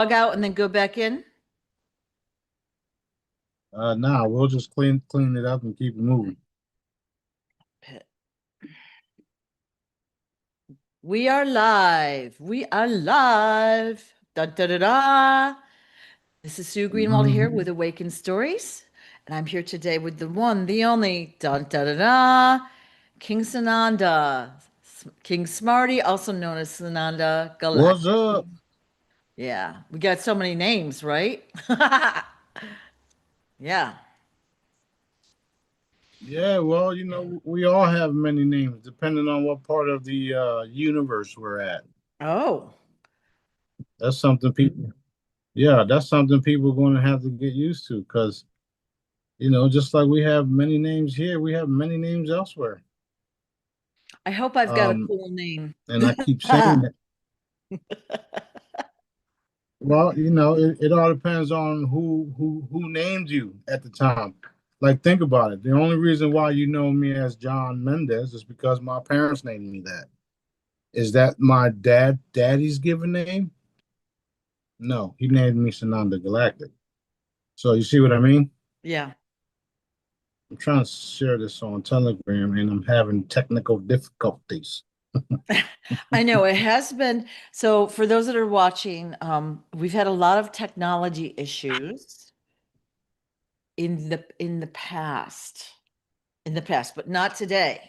log out and then go back in? Nah, we'll just clean it up and keep it moving. We are live. We are live. Da, da, da, da. This is Sue Greenwald here with Mhm. Awakened Stories. And I'm here today with the one, the only, da, da, da, da, King Sananda. King Smarty, also known as Sananda What's Galactic. up? Yeah, we got so many names, right? Yeah. Yeah, well, we all have many names depending on what part of the universe we're at. Oh, That's something people, yeah, that's something people are going to have to get used to because, just like we have many names here, we have many names elsewhere. I hope I've got a Um, cool name. and I keep saying that. Well, it all depends on who named you at the time. Like, think about it. The only reason why you know me as John Mendez is because my parents named me that. Is that my daddy's given name? No, he named me Sananda Galactic. So you see what I mean? Yeah. I'm trying to share this on Telegram and I'm having technical difficulties. I know it has been. So for those that are watching, we've had a lot of technology issues in the past, but not today.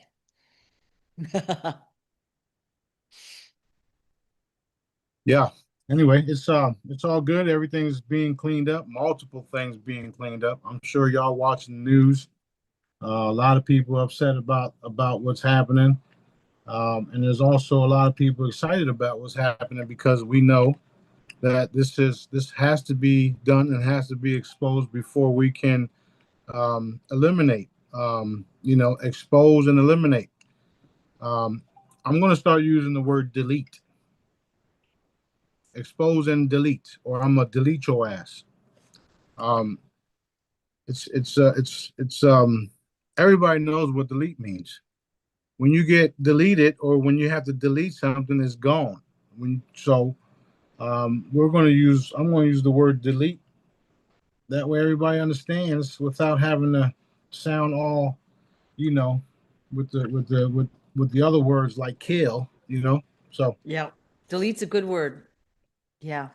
Yeah. Anyway, it's all good. Everything's being cleaned up. Multiple things being cleaned up. I'm sure y'all watching the news. A lot of people upset about what's happening, and there's also a lot of people excited about what's happening because we know that this has to be done and has to be exposed before we can eliminate, expose and eliminate. Um, I'm going to start using the word delete, expose and delete, or I'm gonna delete your ass. Um, it's everybody knows what delete means. When you get deleted or when you have to delete something, it's gone. I'm going to use the word delete. That way, everybody understands without having to sound all, you know, with the other words like kill. So Yeah. Delete's a good word. Yeah.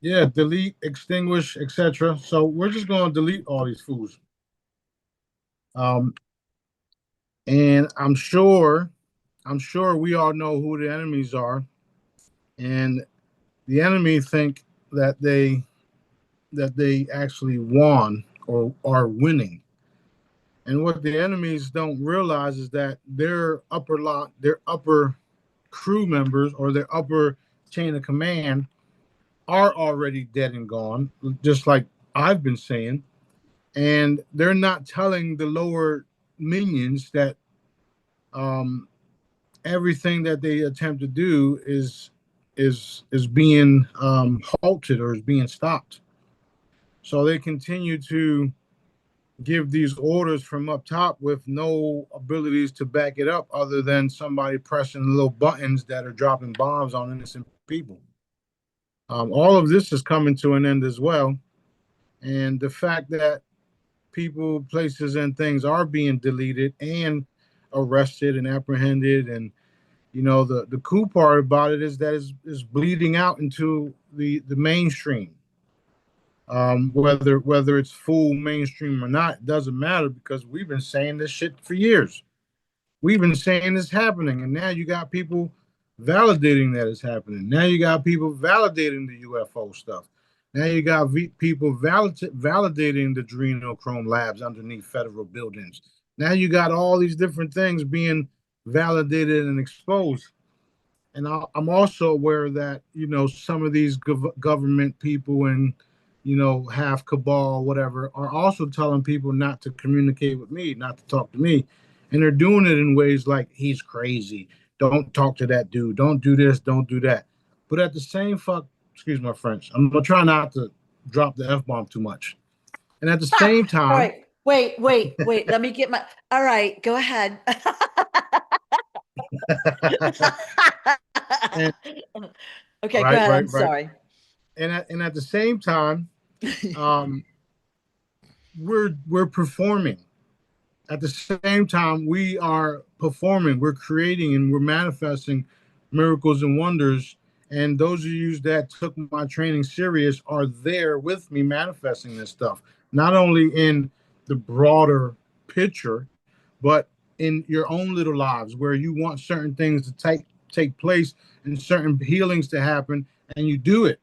yeah, delete, extinguish, etc. So we're just going to delete all these fools. Um, and I'm sure we all know who the enemies are, and the enemy think that they actually won or are winning. And what the enemies don't realize is that their upper crew members or their upper chain of command are already dead and gone, just like I've been saying. And they're not telling the lower minions that um, everything that they attempt to do is being halted or is being stopped. So they continue to give these orders from up top with no abilities to back it up other than somebody pressing little buttons that are dropping bombs on innocent people. All of this is coming to an end as well. And the fact that people, places, and things are being deleted and arrested and apprehended. And, the cool part about it is that it's bleeding out into the mainstream. Whether it's full mainstream or not, it doesn't matter because we've been saying this shit for years. We've been saying it's happening, and now you got people validating that it's happening. Now you got people validating the UFO stuff. Now you got people validating the adrenochrome labs underneath federal buildings. Now you got all these different things being validated and exposed. And I'm also aware that some of these government people and half cabal whatever are also telling people not to communicate with me, not to talk to me, and they're doing it in ways like he's crazy. Don't talk to that dude. Don't do this. Don't do that. But at the same excuse my French. I'm gonna try not to drop the f bomb too much. And at the Ah, same all time, right. Wait. Let me get my. All right. Go ahead. and Okay. Go ahead. I'm sorry. and at the same time, um, we're performing. At the same time, we are performing, we're creating, and we're manifesting miracles and wonders. And those of you that took my training serious are there with me manifesting this stuff, not only in the broader picture, but in your own little lives where you want certain things to take place and certain healings to happen, and you do it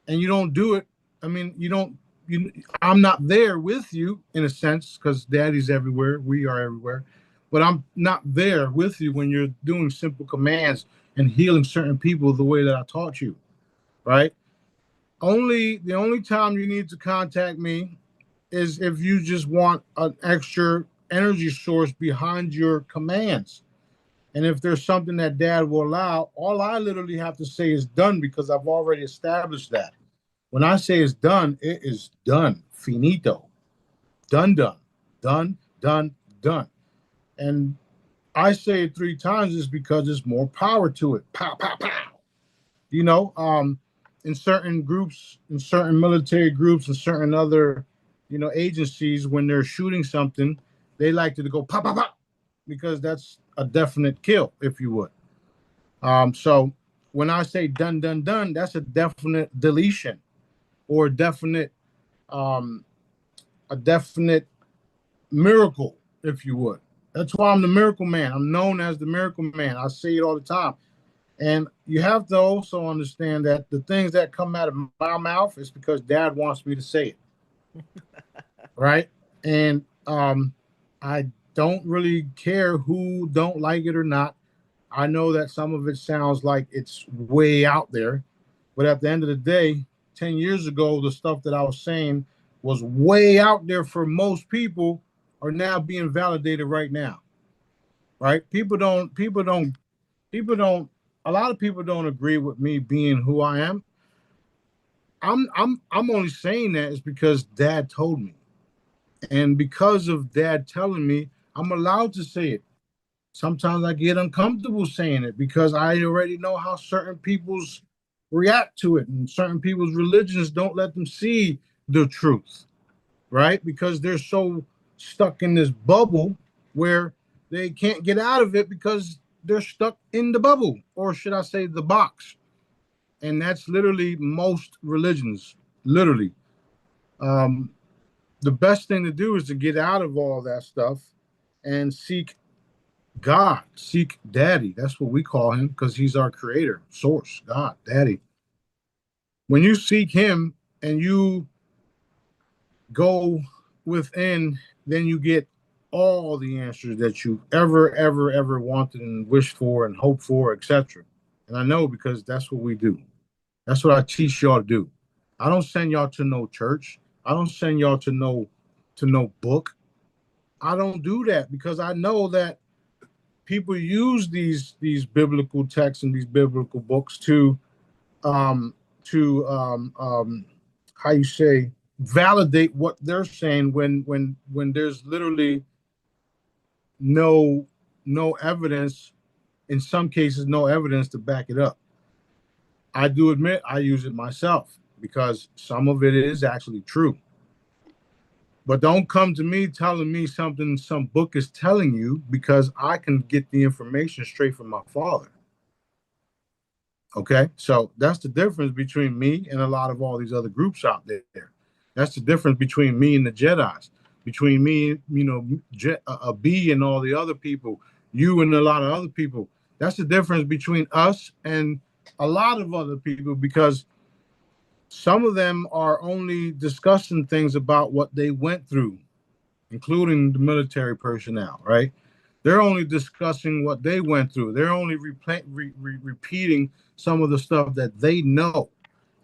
and you don't do it. I mean, you don't. You, I'm not there with you in a sense because Daddy's everywhere. We are everywhere, but I'm not there with you when you're doing simple commands and healing certain people the way that I taught you. Right? Only the only time you need to contact me is if you just want an extra energy source behind your commands. And if there's something that Dad will allow, all I literally have to say is done because I've already established that. When I say it's done, it is done. Finito. Done, done. Done, done, done. And I say it 3 times is because there's more power to it. Pow, pow, pow. You know, in certain groups, in certain military groups, and certain other, agencies, when they're shooting something, they like to go pop, pop, pop, because that's a definite kill, if you would. So when I say done, done, done, that's a definite deletion or um, a definite miracle, if you would. That's why I'm the miracle man. I'm known as the miracle man. I say it all the time. And you have to also understand that the things that come out of my mouth is because Dad wants me to say it, right? And I don't really care who don't like it or not. I know that some of it sounds like it's way out there, but at the end of the day, 10 years ago, the stuff that I was saying was way out there for most people are now being validated right now, right? A lot of people don't agree with me being who I am. I'm only saying that is because Dad told me. And because of Dad telling me, I'm allowed to say it. Sometimes I get uncomfortable saying it because I already know how certain people's react to it, and certain people's religions don't let them see the truth, right? Because they're so stuck in this bubble where they can't get out of it because they're stuck in the bubble, or should I say the box. And that's literally most religions, literally. Um, the best thing to do is to get out of all that stuff and seek God, seek Daddy. That's what we call him because he's our creator, source, God, Daddy. When you seek him and you go within, then you get all the answers that you ever wanted and wished for and hoped for, etc. And I know because that's what we do. That's what I teach y'all to do. I don't send y'all to no church. I don't send y'all to no book. I don't do that because I know that people use these biblical texts and these biblical books um to how you say validate what they're saying when there's literally no no evidence, in some cases no evidence to back it up. I do admit I use it myself because some of it is actually true. But don't come to me telling me something some book is telling you because I can get the information straight from my father. Okay, so that's the difference between me and a lot of all these other groups out there. That's the difference between me and the Jedi's, between me, a B and all the other people, you and a lot of other people. That's the difference between us and a lot of other people because some of them are only discussing things about what they went through, including the military personnel, right? They're only discussing what they went through. They're only repeating some of the stuff that they know.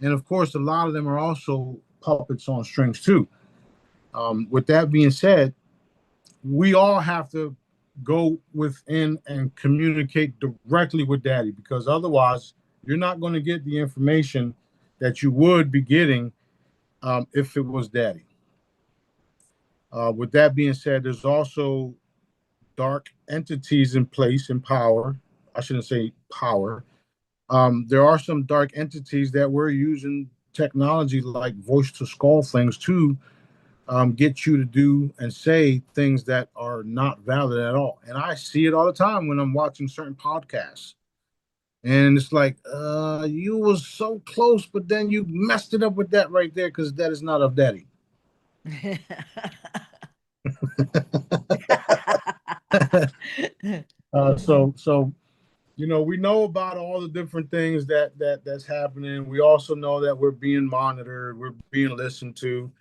And of course, a lot of them are also puppets on strings too. With that being said, we all have to go within and communicate directly with Daddy because otherwise, you're not going to get the information that you would be getting if it was Daddy. With that being said, there's also dark entities in place in power. I shouldn't say power. There are some dark entities that we're using technology like voice to skull things to get you to do and say things that are not valid at all. And I see it all the time when I'm watching certain podcasts. And it's like, you was so close, but then you messed it up with that right there because that is not of daddy. So we know about all the different things that's happening. We also know that we're being monitored, we're being listened to.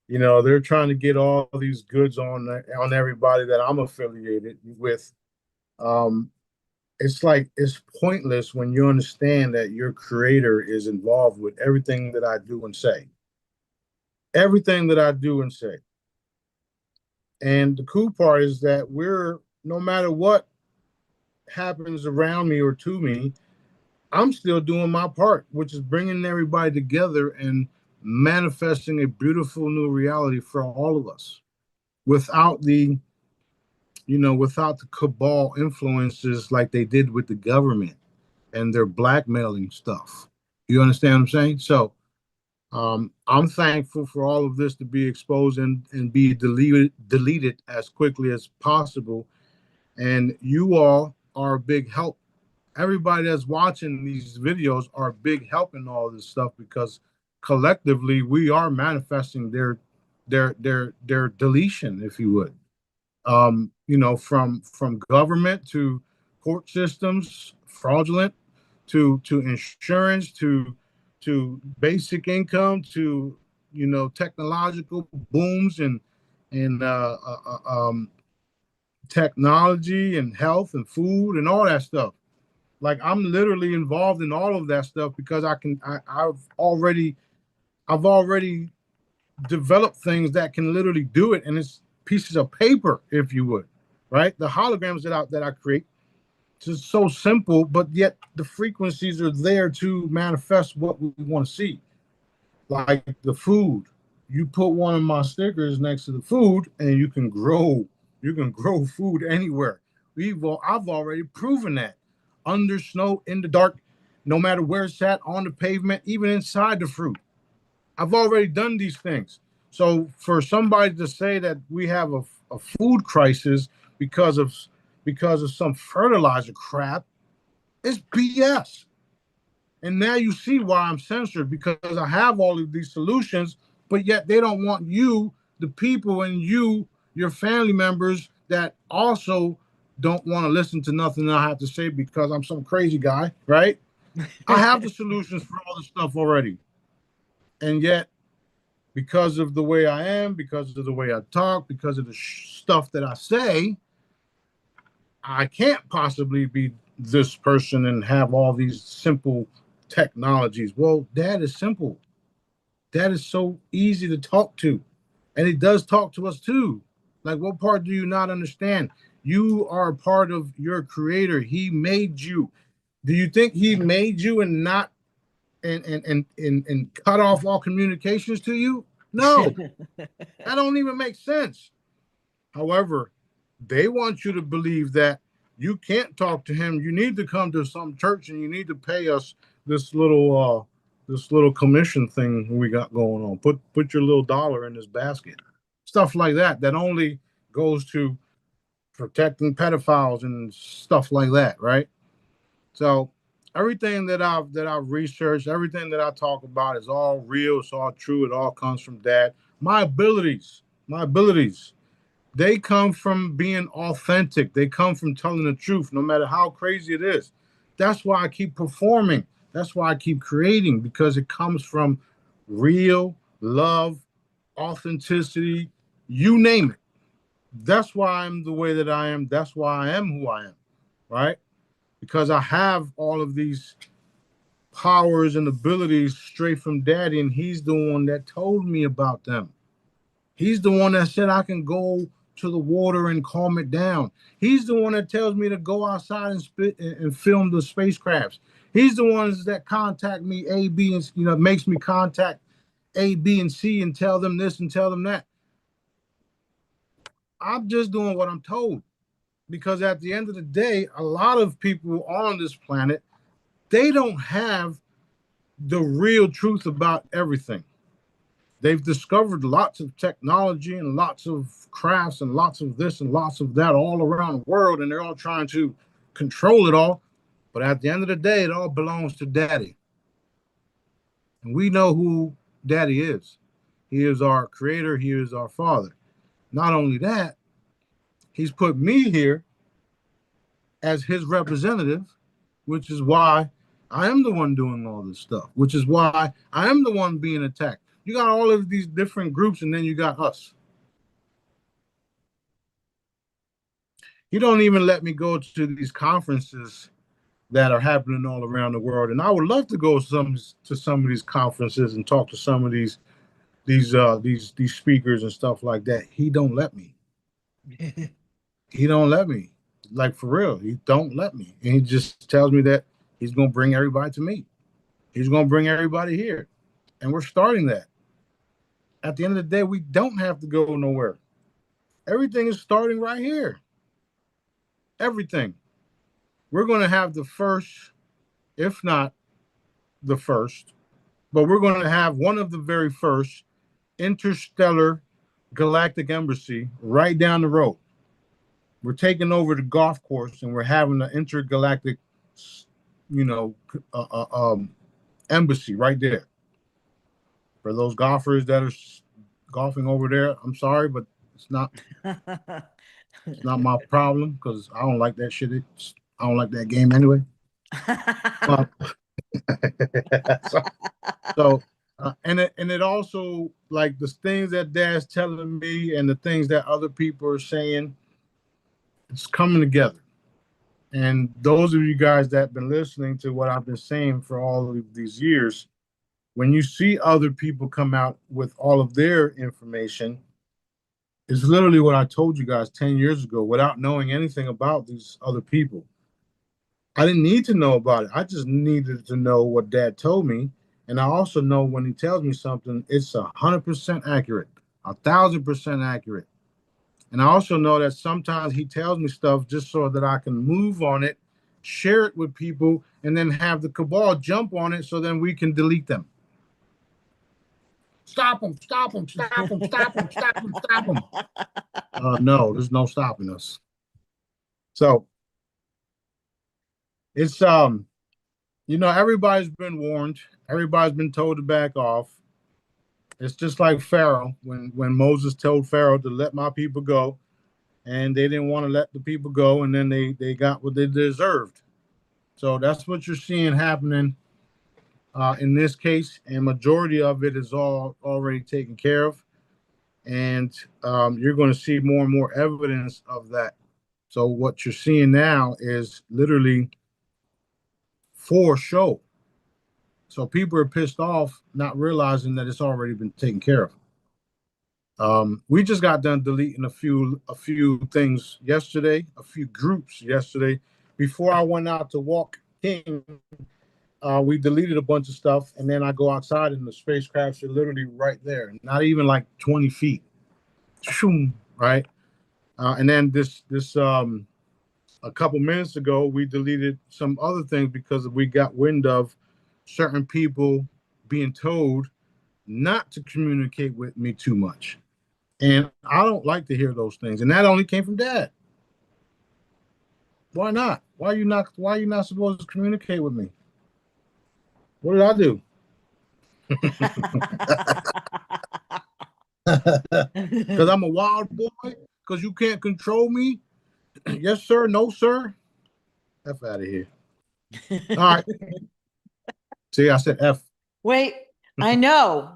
They're trying to get all these goods on everybody that I'm affiliated with. Um, it's like it's pointless when you understand that your creator is involved with everything that I do and say. Everything that I do and say. And the cool part is that we're no matter what happens around me or to me, I'm still doing my part, which is bringing everybody together and manifesting a beautiful new reality for all of us without without the cabal influences like they did with the government and their blackmailing stuff. You understand what I'm saying? So I'm thankful for all of this to be exposed and be deleted as quickly as possible. And you all are a big help. Everybody that's watching these videos are a big help in all this stuff because collectively we are manifesting their deletion, if you would. From government to court systems, fraudulent, to insurance, to basic income, to technological booms and technology and health and food and all that stuff. Like I'm literally involved in all of that stuff because I've already developed things that can literally do it, and it's pieces of paper, if you would, right? The holograms that I create, just so simple, but yet the frequencies are there to manifest what we want to see. Like the food, you put one of my stickers next to the food, and you can grow. You can grow food anywhere. I've already proven that under snow, in the dark, no matter where it's at, on the pavement, even inside the fruit. I've already done these things. So for somebody to say that we have a food crisis because of some fertilizer crap is BS. And now you see why I'm censored because I have all of these solutions, but yet they don't want you, the people, and your family members that also don't want to listen to nothing I have to say because I'm some crazy guy, right? I have the solutions for all this stuff already. And yet because of the way I am, because of the way I talk, because of the stuff that I say, I can't possibly be this person and have all these simple technologies. Well, that is simple. That is so easy to talk to. And it does talk to us too. Like, what part do you not understand? You are a part of your creator. He made you. Do you think he made you and not and cut off all communications to you? No, that don't even make sense. However, they want you to believe that you can't talk to him. You need to come to some church and you need to pay us this little commission thing we got going on. Put your little dollar in this basket. Stuff like that that only goes to protecting pedophiles and stuff like that, right? So everything that I've researched, everything that I talk about is all real, it's all true, it all comes from that. My abilities, they come from being authentic. They come from telling the truth, no matter how crazy it is. That's why I keep performing. That's why I keep creating, because it comes from real love, authenticity, you name it. That's why I'm the way that I am. That's why I am who I am, right? Because I have all of these powers and abilities straight from daddy, and he's the one that told me about them. He's the one that said I can go to the water and calm it down. He's the one that tells me to go outside and spit and film the spacecrafts. He's the ones that contact me A, B, and makes me contact A, B, and C and tell them this and tell them that. I'm just doing what I'm told because at the end of the day, a lot of people on this planet, they don't have the real truth about everything. They've discovered lots of technology and lots of crafts and lots of this and lots of that all around the world, and they're all trying to control it all. But at the end of the day, it all belongs to Daddy. And we know who Daddy is. He is our creator, He is our Father. Not only that, He's put me here as His representative, which is why I am the one doing all this stuff, which is why I am the one being attacked. You got all of these different groups, and then you got us. You don't even let me go to these conferences that are happening all around the world, and I would love to go to some of these conferences and talk to some of these speakers and stuff like that. He don't let me. He don't let me. Like for real, he don't let me, and he just tells me that he's gonna bring everybody to me. He's gonna bring everybody here, and we're starting that. At the end of the day, we don't have to go nowhere. Everything is starting right here. Everything. We're going to have the first, if not the first, but we're going to have one of the very first interstellar galactic embassy right down the road. We're taking over the golf course and we're having an intergalactic, you know, embassy right there. For those golfers that are golfing over there, I'm sorry, but it's not it's not my problem because I don't like that shit. I don't like that game anyway. But so, and it also like the things that Dad's telling me and the things that other people are saying, it's coming together. And those of you guys that have been listening to what I've been saying for all of these years, when you see other people come out with all of their information, it's literally what I told you guys 10 years ago without knowing anything about these other people. I didn't need to know about it. I just needed to know what Dad told me. And I also know when he tells me something, it's 100% accurate, 1,000% accurate. And I also know that sometimes he tells me stuff just so that I can move on it, share it with people, and then have the cabal jump on it so then we can delete them. Stop them, stop them, stop them, stop them, stop them, stop them. No, there's no stopping us. So it's everybody's been warned, everybody's been told to back off. It's just like Pharaoh when Moses told Pharaoh to let my people go, and they didn't want to let the people go, and then they got what they deserved. So that's what you're seeing happening in this case, and majority of it is all already taken care of, and you're going to see more and more evidence of that. So what you're seeing now is literally for show. So people are pissed off, not realizing that it's already been taken care of. We just got done deleting a few things yesterday, a few groups yesterday. Before I went out to walk King, we deleted a bunch of stuff, and then I go outside, and the spacecrafts are literally right there, not even like 20 feet. Right, and then this a couple minutes ago, we deleted some other things because we got wind of certain people being told not to communicate with me too much. And I don't like to hear those things. And that only came from Dad. Why not? Why are you not supposed to communicate with me? What did I do? Because I'm a wild boy? Because you can't control me? Yes, sir. No, sir. F out of here. All right. See, I said F. Wait, I know.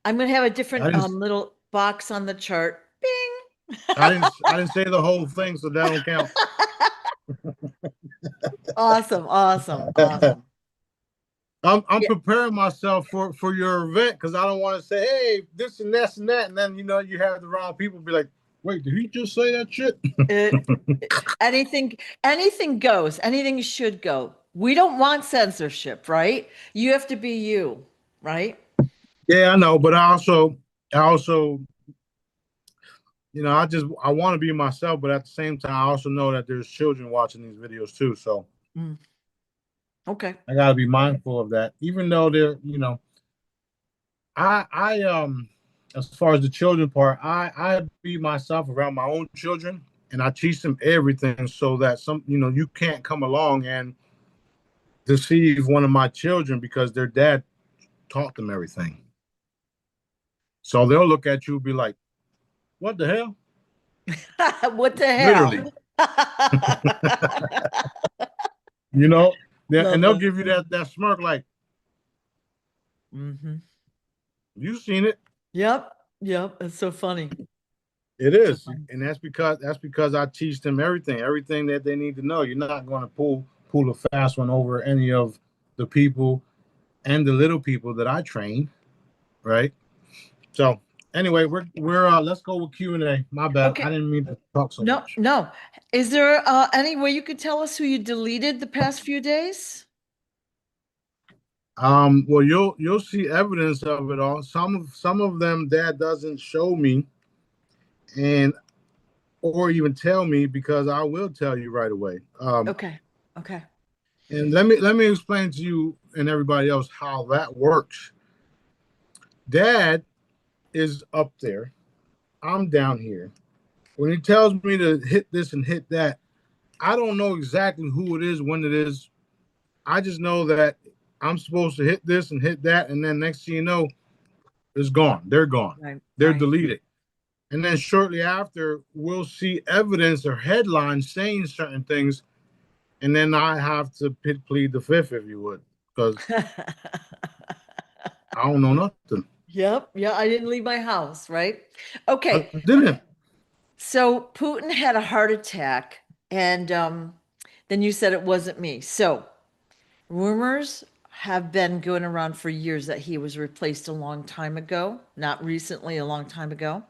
I'm going to have a I different didn't. little box on the chart. Bing. I didn't say the whole thing, so that don't count. Awesome, awesome, awesome. I'm Yeah. preparing myself for your event because I don't want to say, hey, this and this and that, and then you have the wrong people be like, wait, did he just say that shit? It, anything goes. Anything should go. We don't want censorship, right? You have to be you, right? Yeah, I know, but I also, I want to be myself, but at the same time, I also know that there's children watching these videos too. So Mm. Okay. I got to be mindful of that, even though they're, as far as the children part, I be myself around my own children, and I teach them everything so that you can't come along and deceive one of my children because their dad taught them everything. So they'll look at you and be like, "What the hell?" What the hell? Literally, you know. And Love they'll that. give you that smirk, like, Hmm. "You've seen it." Yep. Yep. It's so funny. It So is, funny. and that's because I teach them everything that they need to know. You're not going to pull a fast one over any of the people and the little people that I train, right? So anyway, we're let's go with Q&A. My bad, I Okay. didn't mean to talk so No, much. no. Is there any way you could tell us who you deleted the past few days? Well, you'll see evidence of it all. Some of them Dad doesn't show me, and or even tell me because I will tell you right away. Okay. Okay. And let me explain to you and everybody else how that works. Dad is up there. I'm down here. When he tells me to hit this and hit that, I don't know exactly who it is, when it is. I just know that I'm supposed to hit this and hit that, and then next thing you know, it's gone. They're gone. Right. They're Right. deleted. And then shortly after, we'll see evidence or headlines saying certain things, and then I have to plead the fifth, if you would, because I don't know nothing. Yep. Yeah. I didn't leave my house. Right. I Okay. didn't. So Putin had a heart attack, and then you said it wasn't me. So rumors have been going around for years that he was replaced a long time ago, not recently, a long time ago.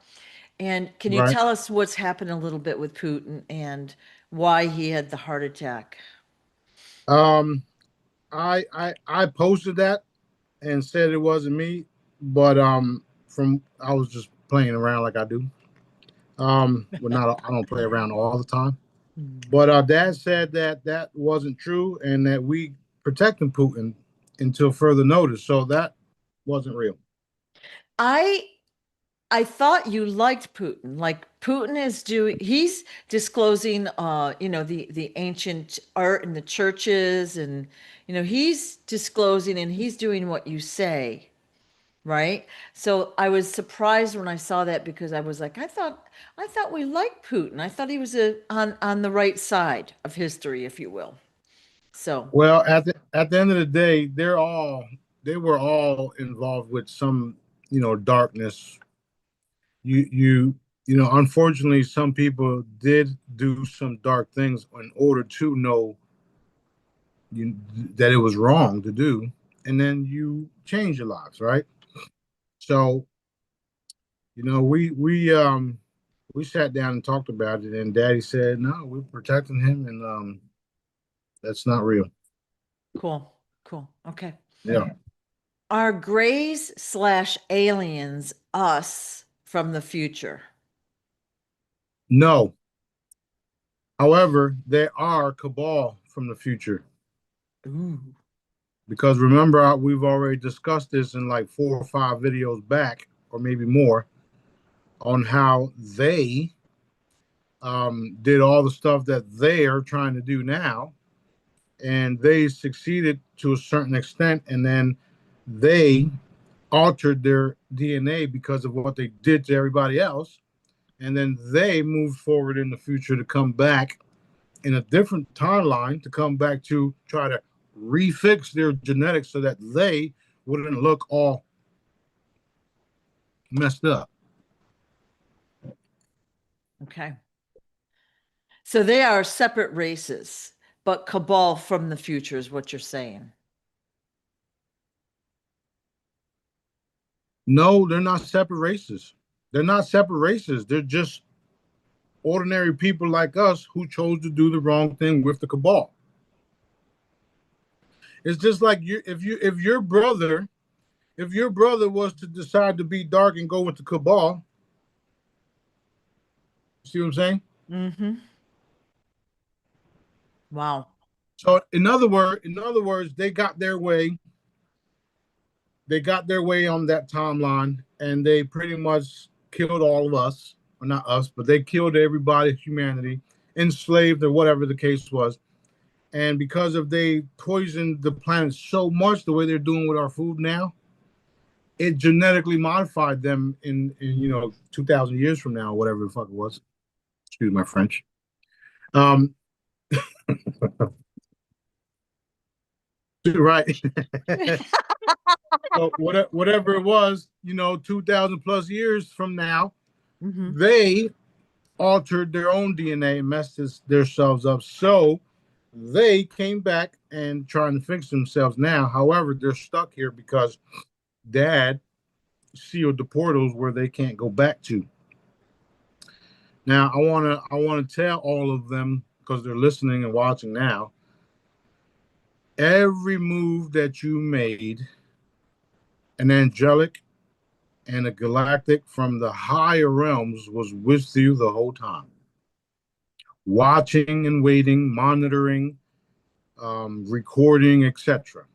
And can you Right. tell us what's happened a little bit with Putin and why he had the heart attack? Um, I posted that and said it wasn't me, but from I was just playing around like I do. But not I don't play around all the time. Hmm. But Dad said that that wasn't true and that we protecting Putin until further notice. So that wasn't real. I I thought you liked Putin. Like Putin is doing, he's disclosing, the ancient art in the churches, and he's disclosing and he's doing what you say, right? So I was surprised when I saw that because I was like, I thought we liked Putin. I thought he was on the right side of history, if you will. So, Well, at the end of the day, they were all involved with some darkness. Unfortunately, some people did do some dark things in order to know that it was wrong to do, and then you change your lives, right? So we sat down and talked about it, and Daddy said, "No, we're protecting him, and that's not real." cool, cool. Okay. Yeah. Are grays slash aliens us from the future? No. However, they are cabal from the future Ooh. because remember we've already discussed this in like 4 or 5 videos back, or maybe more, on how they did all the stuff that they are trying to do now, and they succeeded to a certain extent, and then they altered their DNA because of what they did to everybody else, and then they moved forward in the future to come back in a different timeline to come back to try to refix their genetics so that they wouldn't look all messed up. Okay. So they are separate races, but cabal from the future is what you're saying. No, they're not separate races. They're not separate races. They're just ordinary people like us who chose to do the wrong thing with the cabal. It's just like if your brother was to decide to be dark and go with the cabal, see what I'm saying? Mm-hmm. Wow. So in other words, they got their way. They got their way on that timeline, and they pretty much killed all of us, or not us, but they killed everybody, humanity, enslaved or whatever the case was. And because of they poisoned the planet so much the way they're doing with our food now, it genetically modified them in 2,000 years from now, whatever the fuck it was. Excuse my French. Um, right. So whatever it was, 2,000 plus years from now, Hmm. they altered their own DNA and messed themselves up. So they came back and trying to fix themselves now. However, they're stuck here because Dad sealed the portals where they can't go back to. Now, I wanna tell all of them because they're listening and watching now. Every move that you made, an angelic and a galactic from the higher realms was with you the whole time, watching and waiting, monitoring, recording, etc.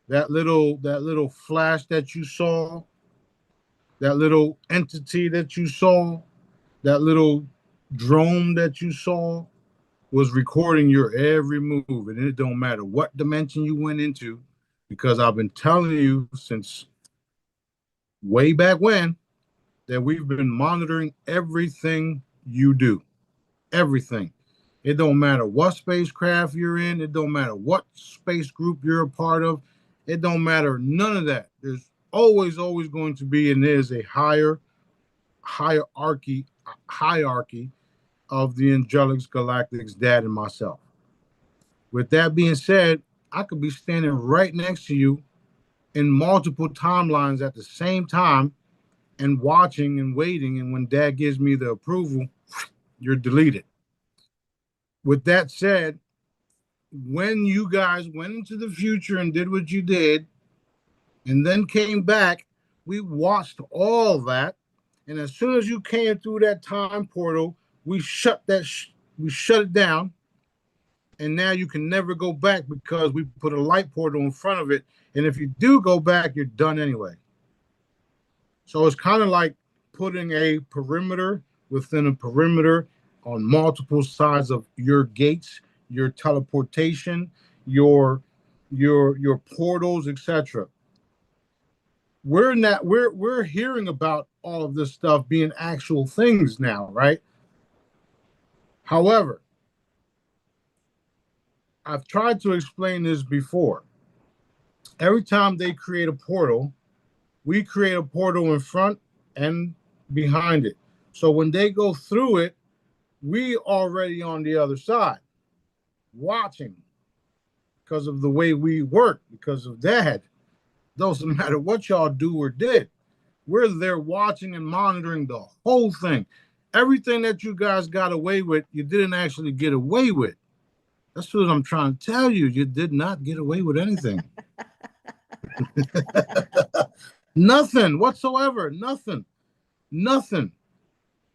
That little flash that you saw, that little entity that you saw, that little drone that you saw was recording your every move, and it don't matter what dimension you went into, because I've been telling you since way back when that we've been monitoring everything you do. Everything. It don't matter what spacecraft you're in. It don't matter what space group you're a part of. It don't matter none of that. There's always going to be, and there's a hierarchy of the angelics, galactics, Dad, and myself. With that being said, I could be standing right next to you in multiple timelines at the same time and watching and waiting. And when Dad gives me the approval, you're deleted. With that said, when you guys went into the future and did what you did and then came back, we watched all that. And as soon as you came through that time portal, we shut it down. And now you can never go back because we put a light portal in front of it. And if you do go back, you're done anyway. So it's kind of like putting a perimeter within a perimeter on multiple sides of your gates, your teleportation, your your portals, etc. We're hearing about all of this stuff being actual things now, right? However, I've tried to explain this before. Every time they create a portal, we create a portal in front and behind it. So when they go through it, we already on the other side watching because of the way we work, because of Dad. Doesn't matter what y'all do or did. We're there watching and monitoring the whole thing. Everything that you guys got away with, you didn't actually get away with. That's what I'm trying to tell you. You did not get away with anything. Nothing whatsoever. Nothing. Nothing.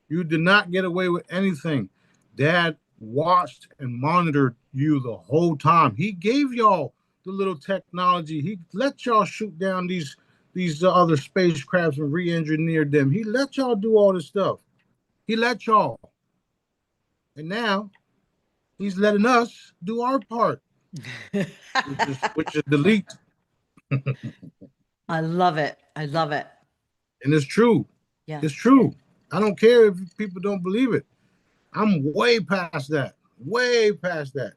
You did not get away with anything. Dad watched and monitored you the whole time. He gave y'all the little technology. He let y'all shoot down these other spacecrafts and re-engineered them. He let y'all do all this stuff. He let y'all. And now he's letting us do our part, which is delete. I love it. I love it. And it's true. It's Yes. true. I don't care if people don't believe it. I'm way past that. Way past that.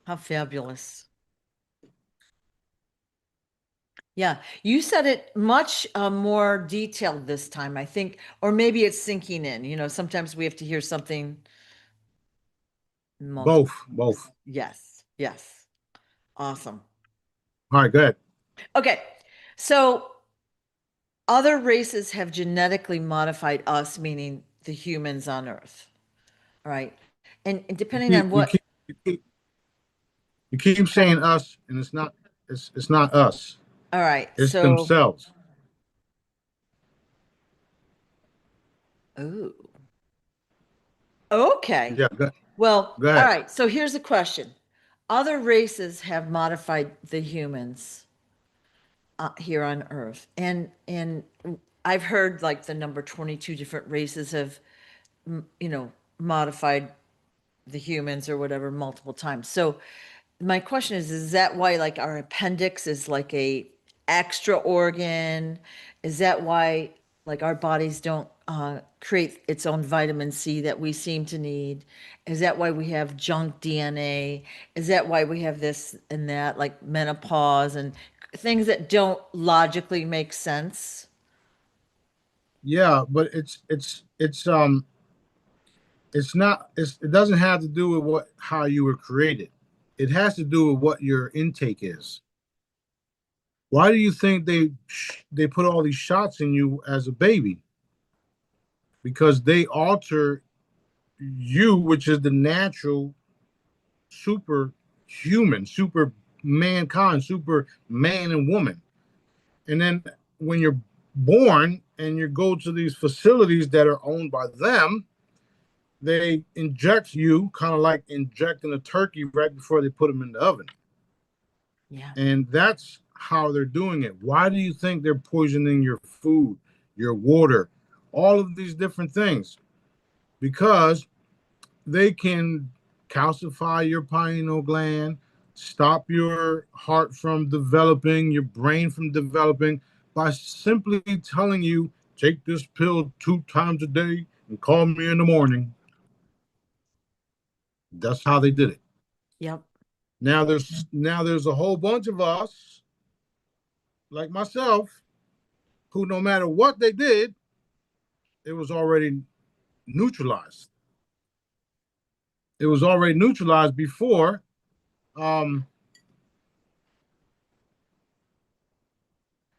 How fabulous. Yeah. You said it much more detailed this time, I think, or maybe it's sinking in. Sometimes we have to hear something multiple Both. times. Both. Yes. Yes. Awesome. All right, go ahead. Okay. So other races have genetically modified us, meaning the humans on Earth. All right. And You depending keep on you what, keep you keep kind of, saying us, and it's not us. all right. It's So, themselves. oh, okay. Yeah, go, Well, Go all ahead. right. So here's a question. Other races have modified the humans here on Earth, and I've heard like the number 22 different races have, you know, modified the humans or whatever multiple times. So my question is that why like our appendix is like a extra organ? Is that why like our bodies don't create its own vitamin C that we seem to need? Is that why we have junk DNA? Is that why we have this and that, like menopause and things that don't logically make sense? Yeah, but it's not it doesn't have to do with what how you were created. It has to do with what your intake is. Why do you think they put all these shots in you as a baby? Because they alter you, which is the natural super human, super mankind, super man and woman. And then when you're born and you go to these facilities that are owned by them, they inject you kind of like injecting a turkey right before they put them in the oven. Yeah. And that's how they're doing it. Why do you think they're poisoning your food, your water, all of these different things? Because they can calcify your pineal gland, stop your heart from developing, your brain from developing by simply telling you, take this pill 2 times a day and call me in the morning. That's how they did it. Yep. Now there's a whole bunch of us, like myself, who no matter what they did, it was already neutralized. It was already neutralized before um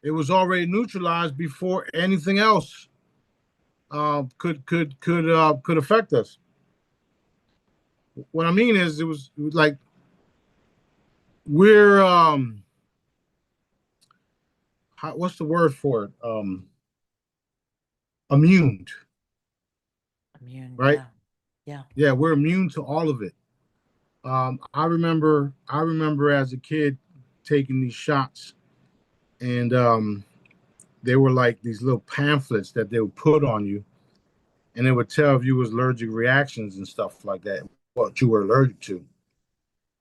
it was already neutralized before anything else could affect us. What I mean is, it was like we're what's the word for it? Immune, Immune. right? Yeah. Yeah. Yeah, we're immune to all of it. I remember as a kid taking these shots, and they were like these little pamphlets that they would put on you, and it would tell if you was allergic reactions and stuff like that, what you were allergic to.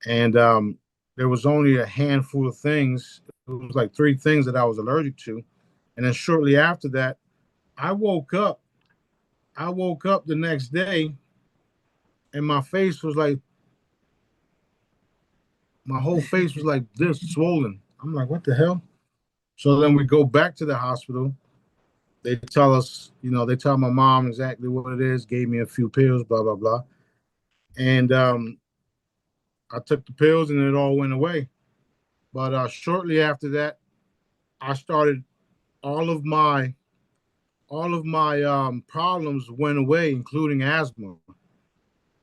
And there was only a handful of things. It was like 3 things that I was allergic to, and then shortly after that, I woke up. I woke up the next day, and my whole face was like this, swollen. I'm like, what the hell? So then we go back to the hospital. They tell us, they tell my mom exactly what it is, gave me a few pills, blah blah blah, and I took the pills, and it all went away. But shortly after that, I started all of my problems went away, including asthma.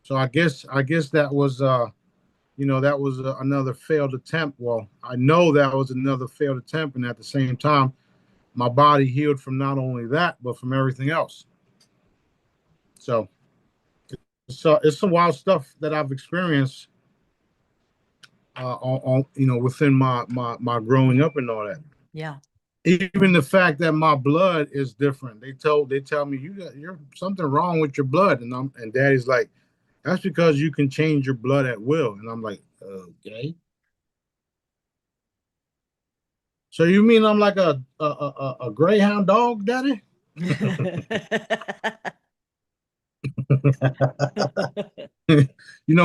So I guess that was another failed attempt. Well, I know that was another failed attempt, and at the same time, my body healed from not only that but from everything else. So it's some wild stuff that I've experienced within my growing Yeah. up and all that. Yeah. Even the fact that my blood is different. They tell me you're something wrong with your blood, and Daddy's like, that's because you can change your blood at will. And I'm like, okay. So you mean I'm like a greyhound dog, Daddy?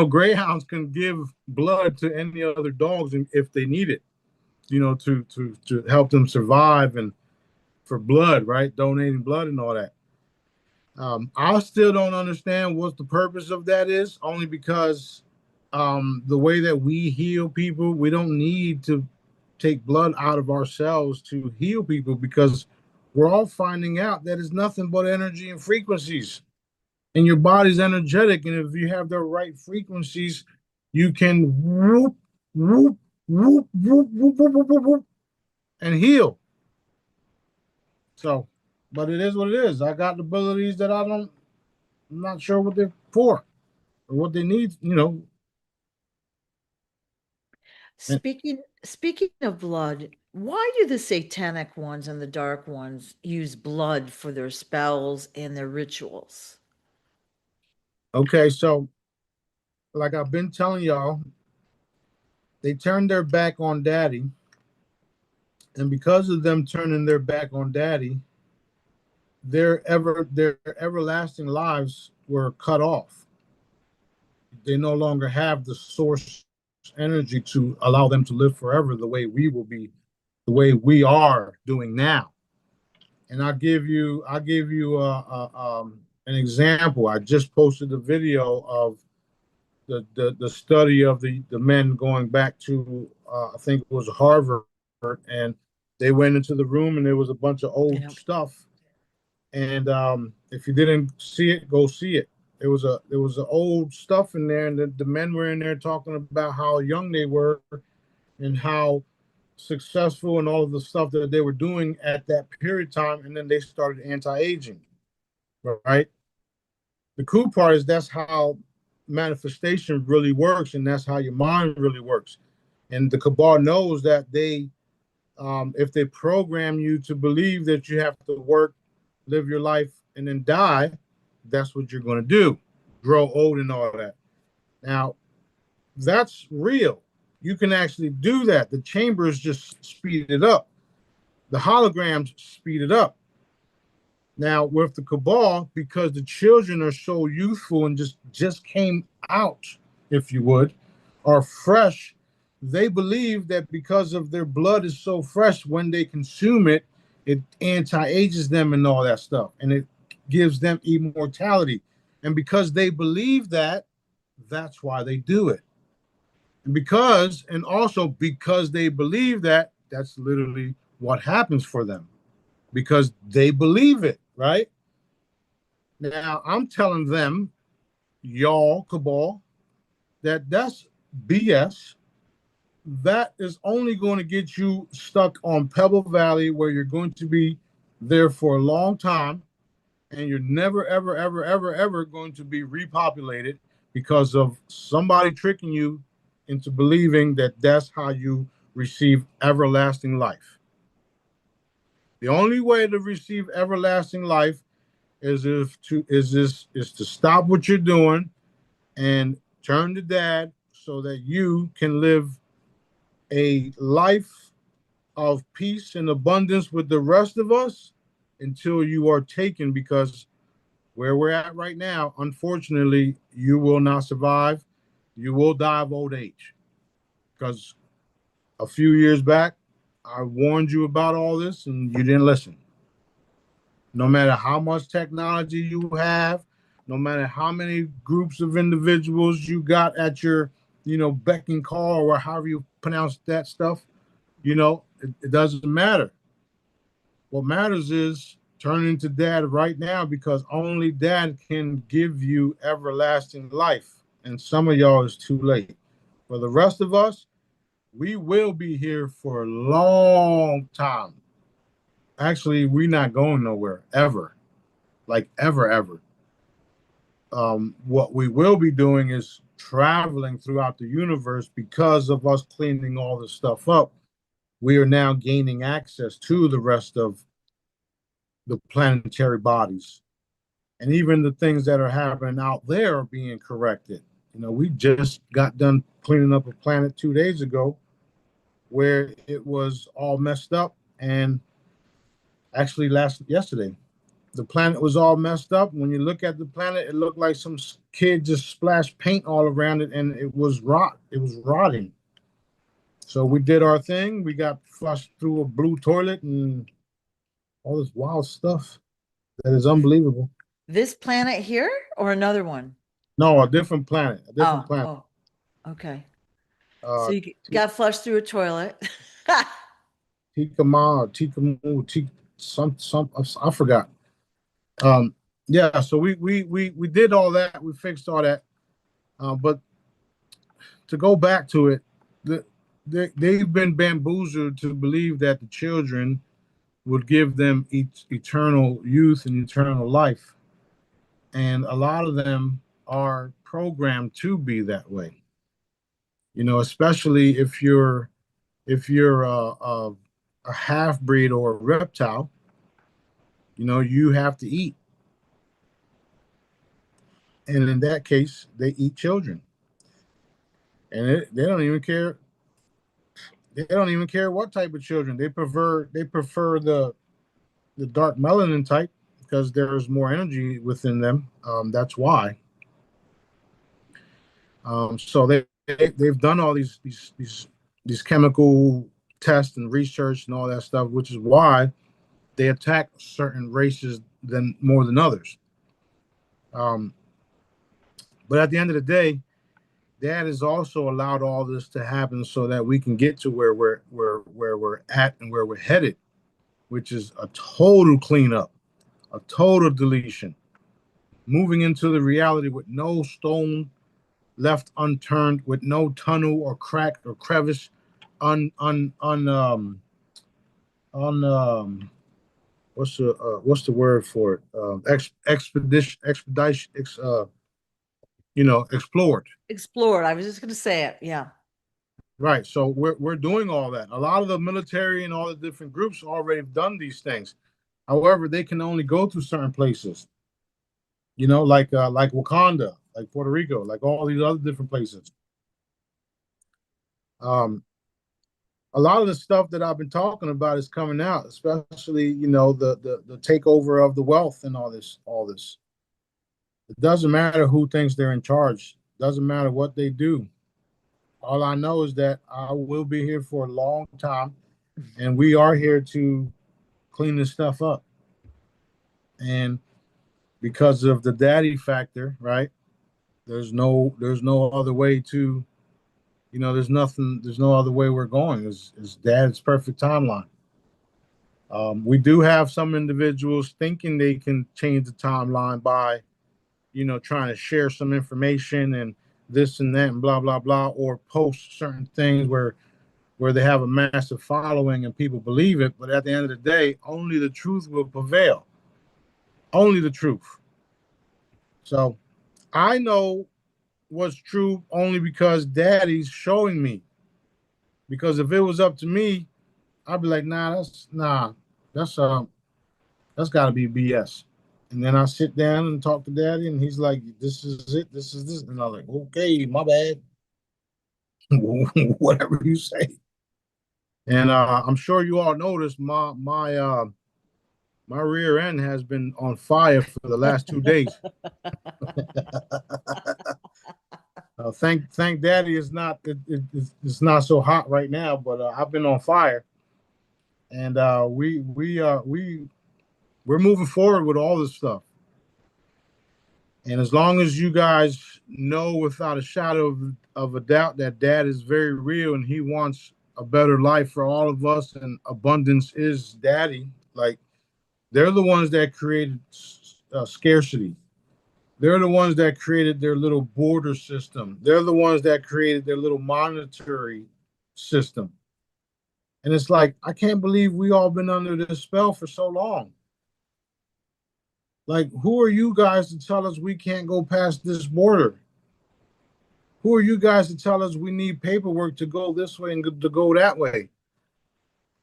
Greyhounds can give blood to any other dogs if they need it, to help them survive and for blood, right? Donating blood and all that. I still don't understand what the purpose of that is, only because the way that we heal people, we don't need to take blood out of ourselves to heal people because we're all finding out that it's nothing but energy and frequencies. And your body's energetic. And if you have the right frequencies, you can whoop, whoop, whoop, whoop, whoop, whoop, whoop, whoop, whoop, and heal. So, but it is what it is. I got abilities that I'm not sure what they're for. or what they need, you know. And Speaking of blood, why do the satanic ones and the dark ones use blood for their spells and their rituals? okay, so like I've been telling y'all, they turned their back on daddy, and because of them turning their back on daddy, their everlasting lives were cut off. They no longer have the source energy to allow them to live forever the way we will be, the way we are doing now. And I'll give you an example. I just posted a video of the study of the men going back to I think it was Harvard, and they went into the room and there was a bunch of old Yeah. stuff. And if you didn't see it, go see it. There was a old stuff in there, and the men were in there talking about how young they were and how successful and all of the stuff that they were doing at that period of time, and then they started anti-aging, right? The cool part is that's how manifestation really works, and that's how your mind really works. And the cabal knows that if they program you to believe that you have to work, live your life, and then die, that's what you're going to do, grow old and all that. Now, that's real. You can actually do that. The chambers just speed it up. The holograms speed it up. Now, with the cabal, because the children are so youthful and just came out, if you would, are fresh, they believe that because of their blood is so fresh, when they consume it, it anti-ages them and all that stuff, and it gives them immortality. And because they believe that, that's why they do it. And also because they believe that, that's literally what happens for them because they believe it, right? Now I'm telling them, y'all cabal, that that's BS. That is only going to get you stuck on Pebble Valley where you're going to be there for a long time, and you're never, ever, ever, ever, ever going to be repopulated because of somebody tricking you into believing that that's how you receive everlasting life. The only way to receive everlasting life is to stop what you're doing and turn to dad so that you can live a life of peace and abundance with the rest of us until you are taken, because where we're at right now, unfortunately, you will not survive. You will die of old age. Because a few years back, I warned you about all this and you didn't listen. No matter how much technology you have, no matter how many groups of individuals you got at your, beck and call, or however you pronounce that stuff, it doesn't matter. What matters is turning to dad right now, because only dad can give you everlasting life. And some of y'all is too late. For the rest of us, we will be here for a long time. Actually, we're not going nowhere ever, like ever, ever. What we will be doing is traveling throughout the universe because of us cleaning all this stuff up. We are now gaining access to the rest of the planetary bodies. And even the things that are happening out there are being corrected. We just got done cleaning up a planet 2 days ago where it was all messed up. And actually, yesterday, the planet was all messed up. When you look at the planet, it looked like some kid just splashed paint all around it, and it was rotting. So we did our thing. We got flushed through a blue toilet and all this wild stuff that is unbelievable. This planet here or another one? No, a different planet. A different Oh, planet. oh, okay. So Uh, you got flushed through a toilet. Tikama, Tikamu, some I forgot. Um, yeah. So we did all that. We fixed all that. But to go back to it, they've been bamboozled to believe that the children would give them eternal youth and eternal life. And a lot of them are programmed to be that way. Especially if you're a half breed or a reptile, you have to eat. And in that case, they eat children. And they don't even care. They don't even care what type of children. They prefer the dark melanin type because there's more energy within them. That's why. So they've done all these chemical tests and research and all that stuff, which is why they attack certain races more than others. Um, but at the end of the day, Dad has also allowed all this to happen so that we can get to where we're at and where we're headed, which is a total cleanup, a total deletion, moving into the reality with no stone left unturned, with no tunnel or crack or crevice un un un on what's the word for it? Expedition explored. Explored. I was just going to say it. Yeah. Right. So we're doing all that. A lot of the military and all the different groups already have done these things. However, they can only go to certain places. Like Wakanda, like Puerto Rico, like all these other different places. Um, a lot of the stuff that I've been talking about is coming out, especially the takeover of the wealth and all this. It doesn't matter who thinks they're in charge. Doesn't matter what they do. All I know is that I will be here for a long time, and we are here to clean this stuff up. And because of the daddy factor, right? There's no other way to, there's no other way we're going. Is dad's perfect timeline. We do have some individuals thinking they can change the timeline by, trying to share some information and this and that and blah blah blah, or post certain things where they have a massive following and people believe it. But at the end of the day, only the truth will prevail. Only the truth. So I know what's true only because daddy's showing me. Because if it was up to me, I'd be like, that's that's gotta be BS. And then I sit down and talk to daddy, and he's like, this is it, this is this. And I'm like, okay, my bad. Whatever you say. And I'm sure you all noticed my rear end has been on fire for the last 2 days. Thank Daddy, it's not so hot right now, but I've been on fire, and we're moving forward with all this stuff. And as long as you guys know without a shadow of a doubt that Dad is very real and he wants a better life for all of us, and abundance is Daddy, like they're the ones that created scarcity. They're the ones that created their little border system. They're the ones that created their little monetary system. And it's like, I can't believe we all been under this spell for so long. Like, who are you guys to tell us we can't go past this border? Who are you guys to tell us we need paperwork to go this way and to go that way?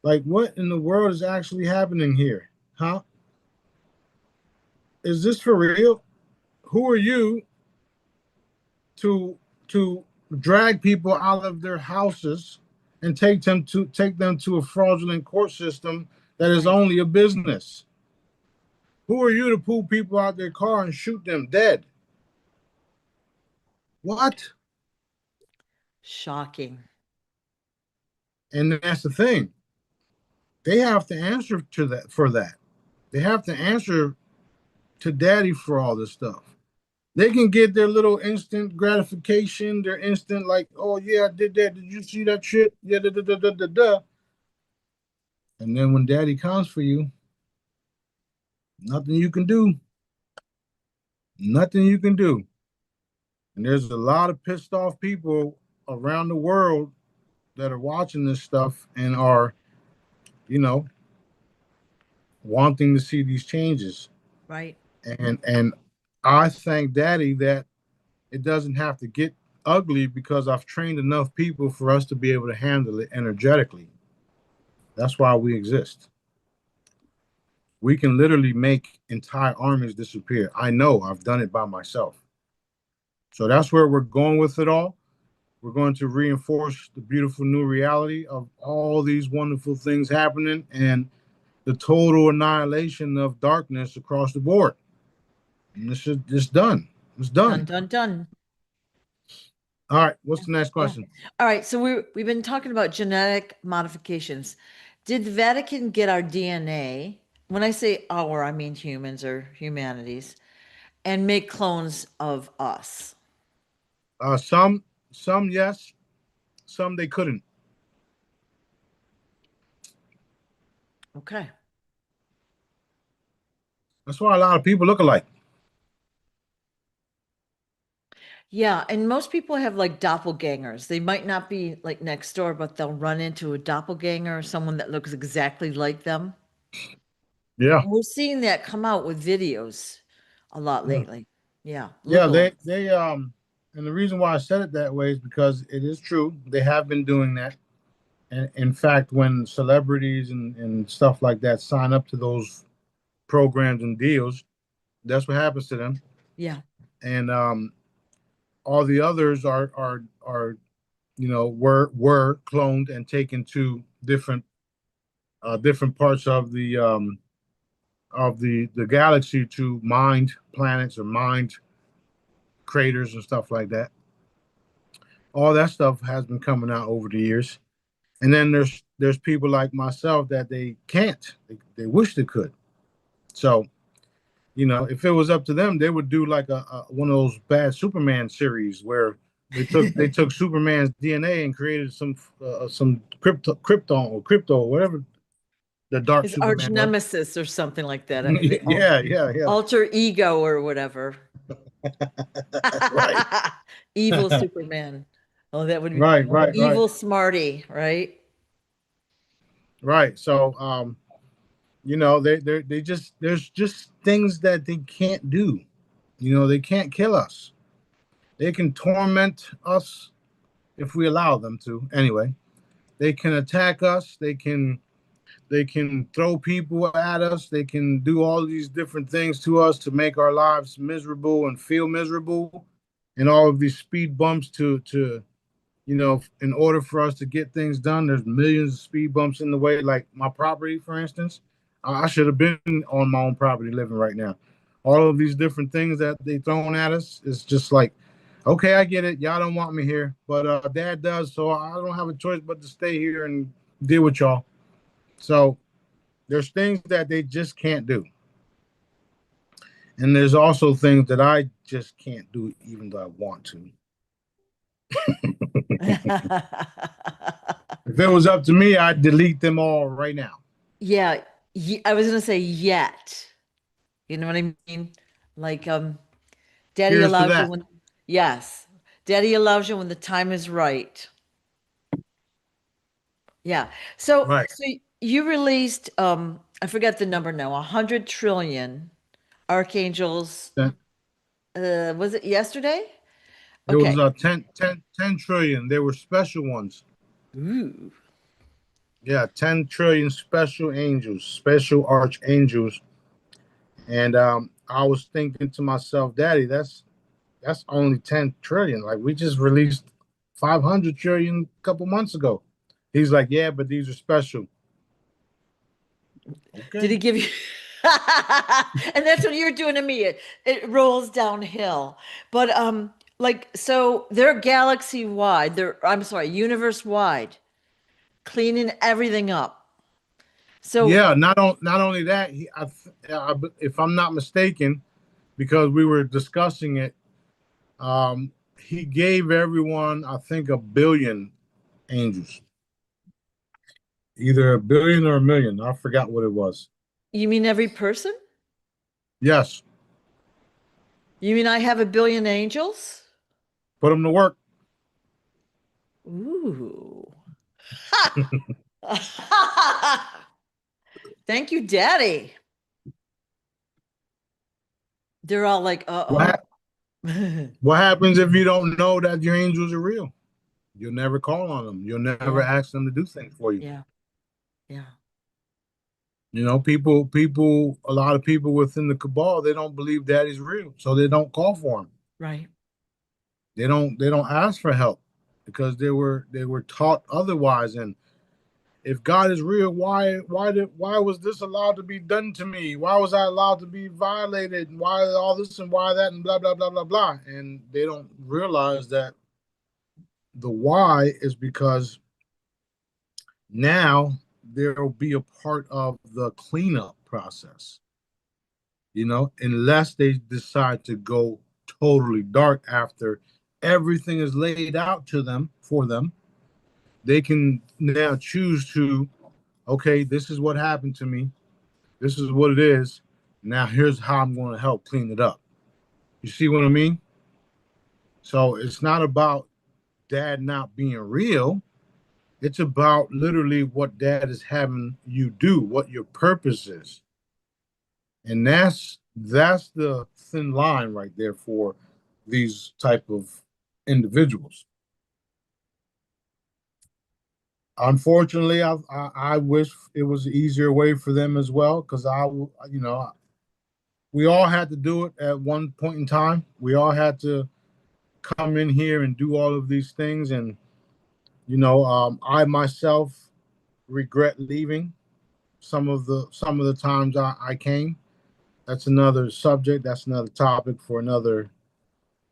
Like, what in the world is actually happening here? Huh? Is this for real? Who are you to drag people out of their houses and take them to a fraudulent court system that is Right. only a business? Who are you to pull people out their car and shoot them dead? What? Shocking. And that's the thing. They have to answer to that for that. They have to answer to daddy for all this stuff. They can get their little instant gratification, their instant like, oh yeah, I did that. Did you see that shit? Yeah, da da da da da da. And then when daddy comes for you, nothing you can do. Nothing you can do. And there's a lot of pissed off people around the world that are watching this stuff and are, you know, wanting to see these changes. Right. And I thank daddy that it doesn't have to get ugly because I've trained enough people for us to be able to handle it energetically. That's why we exist. We can literally make entire armies disappear. I know I've done it by myself. So that's where we're going with it all. We're going to reinforce the beautiful new reality of all these wonderful things happening and the total annihilation of darkness across the board. And this is it's done. It's Dun done. dun dun. All right. What's the next Yeah. question? All right. So we've been talking about genetic modifications. Did the Vatican get our DNA? When I say our, I mean humans or humanities, and make clones of us. Some yes, some they couldn't. Okay. That's why a lot of people look alike. Yeah, and most people have like doppelgangers. They might not be like next door, but they'll run into a doppelganger or someone that looks exactly like them. Yeah. And we're seeing that come out with videos a lot Yeah. lately. Yeah, Yeah, lookalike. they and the reason why I said it that way is because it is true. They have been doing that. And in fact, when celebrities and stuff like that sign up to those programs and deals, that's what happens to them. Yeah. And all the others are were cloned and taken to different parts of the galaxy to mined planets or mined craters and stuff like that. All that stuff has been coming out over the years. And then there's people like myself that they can't. They wish they could. So if it was up to them, they would do like a one of those bad Superman series where they took Superman's DNA and created some krypton or crypto or whatever the dark His arch Superman was. nemesis or something like that. Yeah, yeah, yeah. Alter ego or whatever. Right, Evil Superman. Oh, that would be right, right, right, evil Smarty, right? right. So they just there's just things that they can't do. They can't kill us. They can torment us if we allow them to. Anyway, they can attack us. They can throw people at us. They can do all these different things to us to make our lives miserable and feel miserable, and all of these speed bumps to in order for us to get things done. There's millions of speed bumps in the way. Like my property, for instance, I should have been on my own property living right now. All of these different things that they thrown at us is just like, okay, I get it. Y'all don't want me here, but Dad does, so I don't have a choice but to stay here and deal with y'all. So there's things that they just can't do. And there's also things that I just can't do, even though I want to. If it was up to me, I'd delete them all right now. Yeah, I was gonna say yet. You know what I mean? Like, Daddy Here's to allows you that. when, yes, Daddy allows you when the time is right. Yeah. So, Right. so you released, I forget the number now, 100 trillion archangels. That- Was it yesterday? It was Okay. 10 trillion. They were special ones. Ooh. Yeah, 10 trillion special angels, special archangels. And I was thinking to myself, Daddy, that's only 10 trillion. Like we just released 500 trillion a couple months ago. He's like, yeah, but these are special. Did he Okay. give you? And that's what you're doing to me. It rolls downhill. But like so they're galaxy wide. I'm sorry, universe wide, cleaning everything up. So Yeah, not only that, if I'm not mistaken, because we were discussing it, he gave everyone, I think, a billion angels, either a billion or a million. I forgot what it was. you mean every person? Yes, You mean I have a billion angels? put them to work. Ooh. Thank you, Daddy. They're all like, uh-oh. What? What happens if you don't know that your angels are real? You'll never call on them. You'll never Yeah, ask them to do things for you. yeah, yeah. A lot of people within the cabal, they don't believe daddy's real, so they don't call for him. Right, They don't ask for help because they were taught otherwise. And if God is real, why was this allowed to be done to me? Why was I allowed to be violated? And why all this and why that and blah blah blah blah blah? And they don't realize that the why is because now there'll be a part of the cleanup process, unless they decide to go totally dark after everything is laid out to them for them. They can now choose to, okay, this is what happened to me. This is what it is. Now here's how I'm going to help clean it up. You see what I mean? So it's not about dad not being real. It's about literally what dad is having you do, what your purpose is. And that's the thin line right there for these type of individuals. Unfortunately, I wish it was an easier way for them as well, because we all had to do it at one point in time. We all had to come in here and do all of these things, and I myself regret leaving some of the times I came. That's another subject. That's another topic for another.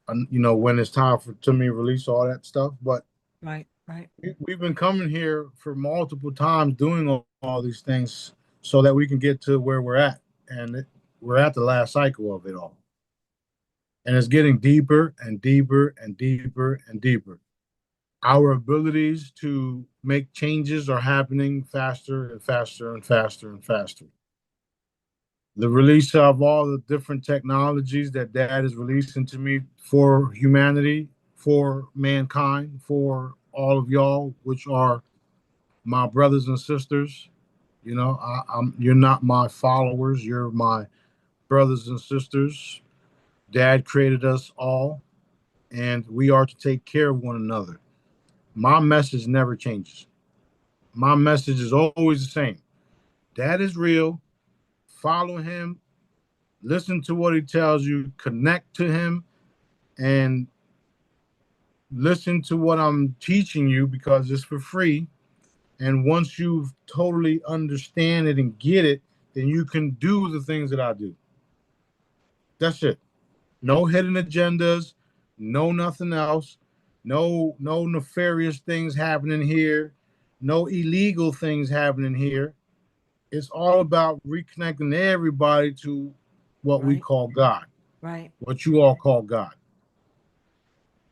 When it's time for to me release all that stuff. But right, right, we've been coming here for multiple times doing all these things so that we can get to where we're at, and we're at the last cycle of it all, and it's getting deeper and deeper and deeper and deeper. Our abilities to make changes are happening faster and faster and faster and faster. The release of all the different technologies that dad is releasing to me for humanity, for mankind, for all of y'all, which are my brothers and sisters. You're not my followers, you're my brothers and sisters. Dad created us all, and we are to take care of one another. My message never changes. My message is always the same. Dad is real. Follow him. Listen to what he tells you. Connect to him, and listen to what I'm teaching you because it's for free. And once you totally understand it and get it, then you can do the things that I do. That's it. No hidden agendas, no nothing else, no nefarious things happening here, no illegal things happening here. It's all about reconnecting everybody to what we right, call God, right. what you all call God.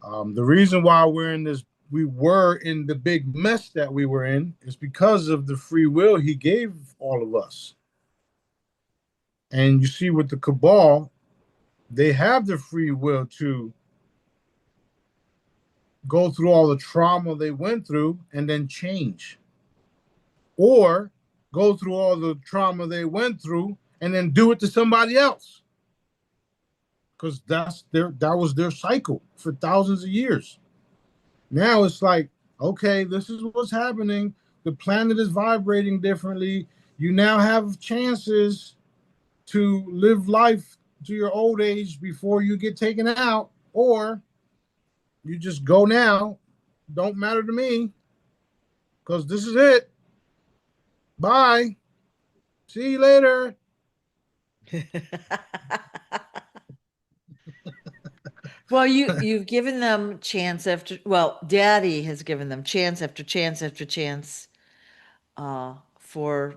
The reason why we were in the big mess that we were in is because of the free will he gave all of us. And you see, with the cabal, they have the free will to go through all the trauma they went through and then change, or go through all the trauma they went through and then do it to somebody else, because that was their cycle for thousands of years. Now it's like, okay, this is what's happening. The planet is vibrating differently. You now have chances to live life to your old age before you get taken out, or you just go now. Don't matter to me because this is it. Bye. See you later. Well, you've given them chance after, well, Daddy has given them chance after chance after chance for,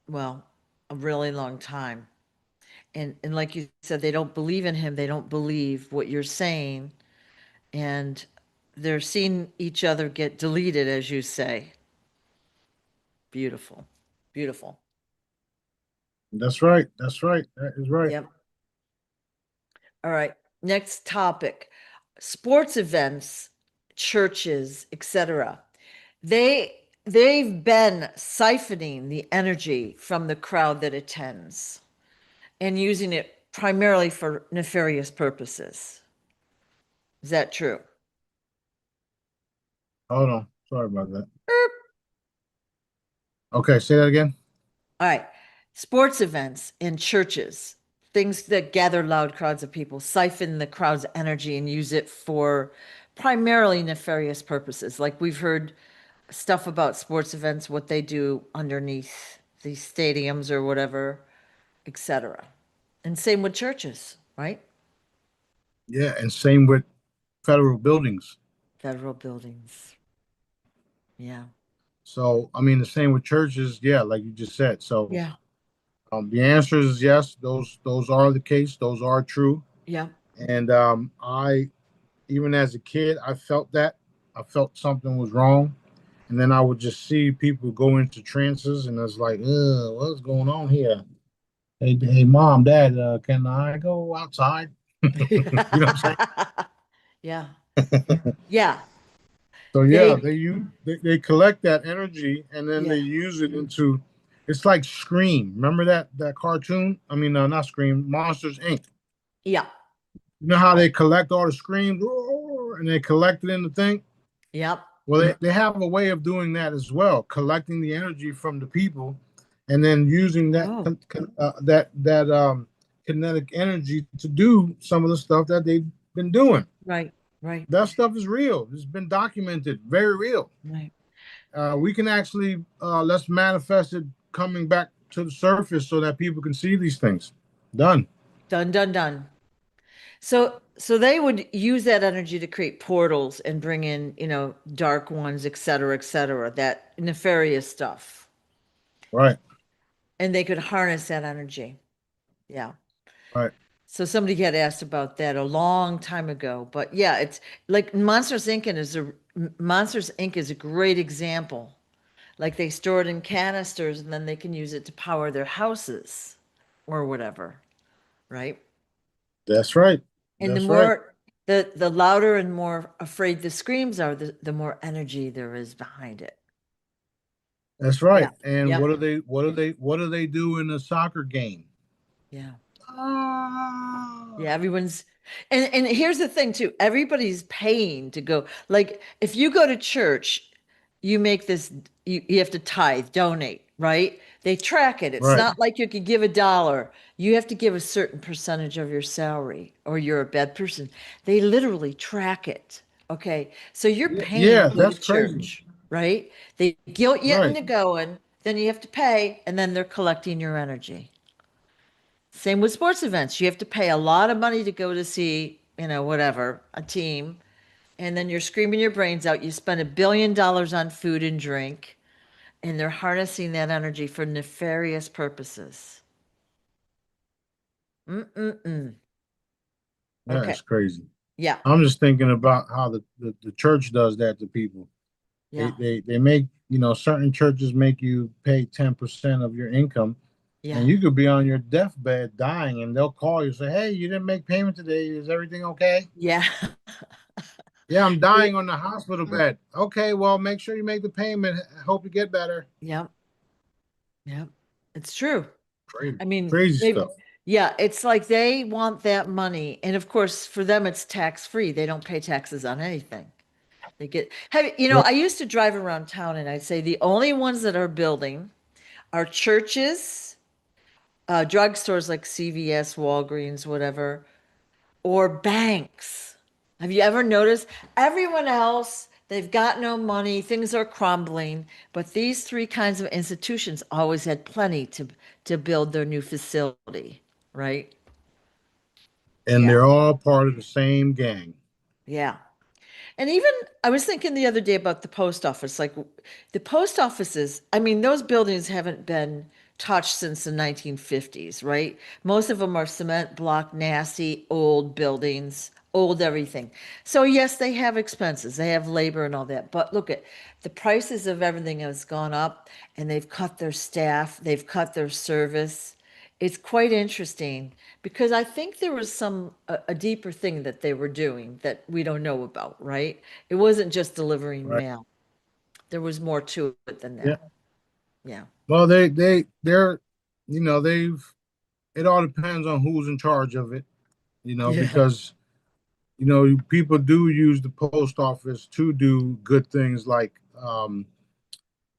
well, a really long time. And like you said, they don't believe in him. They don't believe what you're saying, and they're seeing each other get deleted, as you say. Beautiful, beautiful. That's right. That's right. That is right. Yep. All right. Next topic. Sports events, churches, etc. They've been siphoning the energy from the crowd that attends and using it primarily for nefarious purposes. Is that true? Hold on. Sorry about that. Okay, say that again. All right. Sports events in churches, things that gather loud crowds of people, siphon the crowd's energy and use it for primarily nefarious purposes. Like we've heard stuff about sports events, what they do underneath these stadiums or whatever, etc. And same with churches, right? Yeah, and same with federal buildings. Federal buildings. Yeah. So, I mean, the same with churches. Yeah, like you just said. So, Yeah. the answer is yes. Those are the case. Those are true. Yeah. And I, even as a kid, I felt that. I felt something was wrong. And then I would just see people go into trances, and it's like, what's going on here? Hey, mom, dad, can I go outside? You know what I'm Yeah. saying? Yeah. So yeah, They, they collect that energy and then they yeah. use it into. It's like Scream. Remember that cartoon? I mean, not Scream, Monsters Inc. Yeah. You know how they collect all the screams, "Roar," and they collect it in the thing. Yep. Well, they have a way of doing that as well, collecting the energy from the people, and then using Oh, that kinetic energy to do some of the stuff that they've been doing. right. Right. That stuff is real. It's been documented, very real. Right. We can actually let's manifest it coming back to the surface so that people can see these things. Done. Done, done, done. So they would use that energy to create portals and bring in, dark ones, et cetera, that nefarious stuff. Right. And they could harness that energy. Yeah. Right. So somebody had asked about that a long time ago, but yeah, it's like Monsters Inc. is a great example. Like they store it in canisters and then they can use it to power their houses or whatever, right? That's right. And the That's right. more the louder and more afraid the screams are, the more energy there is behind it. That's Yeah. right. And Yep. what do they do in a soccer game? Yeah. Ah. Yeah, everyone's and here's the thing too. Everybody's paying to go. Like if you go to church, you make this you have to tithe, donate, right? They track it. It's Right. not like you could give $1. You have to give a certain percentage of your salary or you're a bad person. They literally track it. Okay. So you're Yeah, paying yeah, to go to that's crazy. church, right? They guilt you Right. into going, then you have to pay, and then they're collecting your energy. Same with sports events. You have to pay a lot of money to go to see, whatever, a team, and then you're screaming your brains out. You spend $1 billion on food and drink, and they're harnessing that energy for nefarious purposes. Mm-mm-mm. Yeah, Okay. it's crazy. Yeah. I'm just thinking about how the church does that to people. Yeah. They make, certain churches make you pay 10% of your income, and Yeah. you could be on your deathbed dying and they'll call you and say, "Hey, you didn't make payment today. Is everything okay?" Yeah. Yeah, I'm dying on the hospital bed. Okay, well, make sure you make the payment. I hope you get better. Yeah. Yeah. It's true. Crazy, I mean, crazy stuff. yeah, it's like they want that money. And of course, for them, it's tax free. They don't pay taxes on anything. Yep. I used to drive around town and I'd say the only ones that are building are churches, drugstores like CVS, Walgreens, whatever, or banks. Have you ever noticed? Everyone else, they've got no money, things are crumbling, but these three kinds of institutions always had plenty to build their new facility, right? And Yeah. they're all part of the same gang. Yeah. And even I was thinking the other day about the post office. Like the post offices, I mean, those buildings haven't been touched since the 1950s, right? Most of them are cement block, nasty, old buildings, old everything. So yes, they have expenses, they have labor and all that. But look at the prices of everything has gone up and they've cut their staff, they've cut their service. It's quite interesting because I think there was a deeper thing that they were doing that we don't know about, right? It wasn't just delivering Right. mail. There was more to it than Yeah. that. Yeah. Well, they're, they've. It all depends on who's in charge of it, Yeah. because people do use the post office to do good things like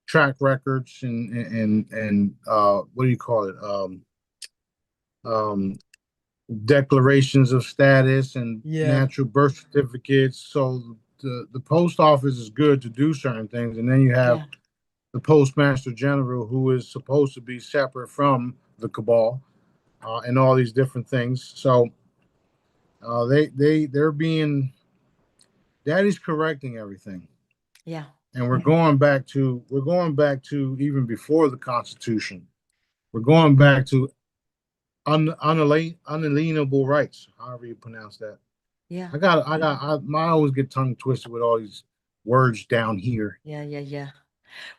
track records and what do you call it? Um, declarations of status and Yeah. natural birth certificates. So the post office is good to do certain things, and then you have Yeah. the postmaster general, who is supposed to be separate from the cabal and all these different things. So they're being daddy's correcting everything, Yeah. and we're going back to even before the Constitution. We're going back to unalienable rights, however you pronounce that. Yeah. I always get tongue twisted with all these words down here. Yeah. Yeah. Yeah.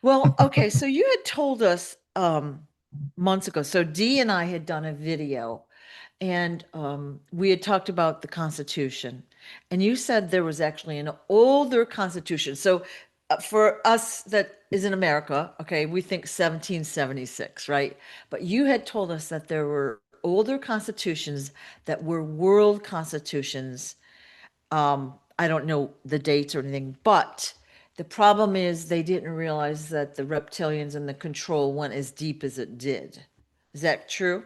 Well, okay, so you had told us months ago. So Dee and I had done a video and we had talked about the Constitution. And you said there was actually an older Constitution. So for us that is in America, okay, we think 1776, right? But you had told us that there were older constitutions that were world constitutions. I don't know the dates or anything, but the problem is they didn't realize that the reptilians and the control went as deep as it did. Is that true?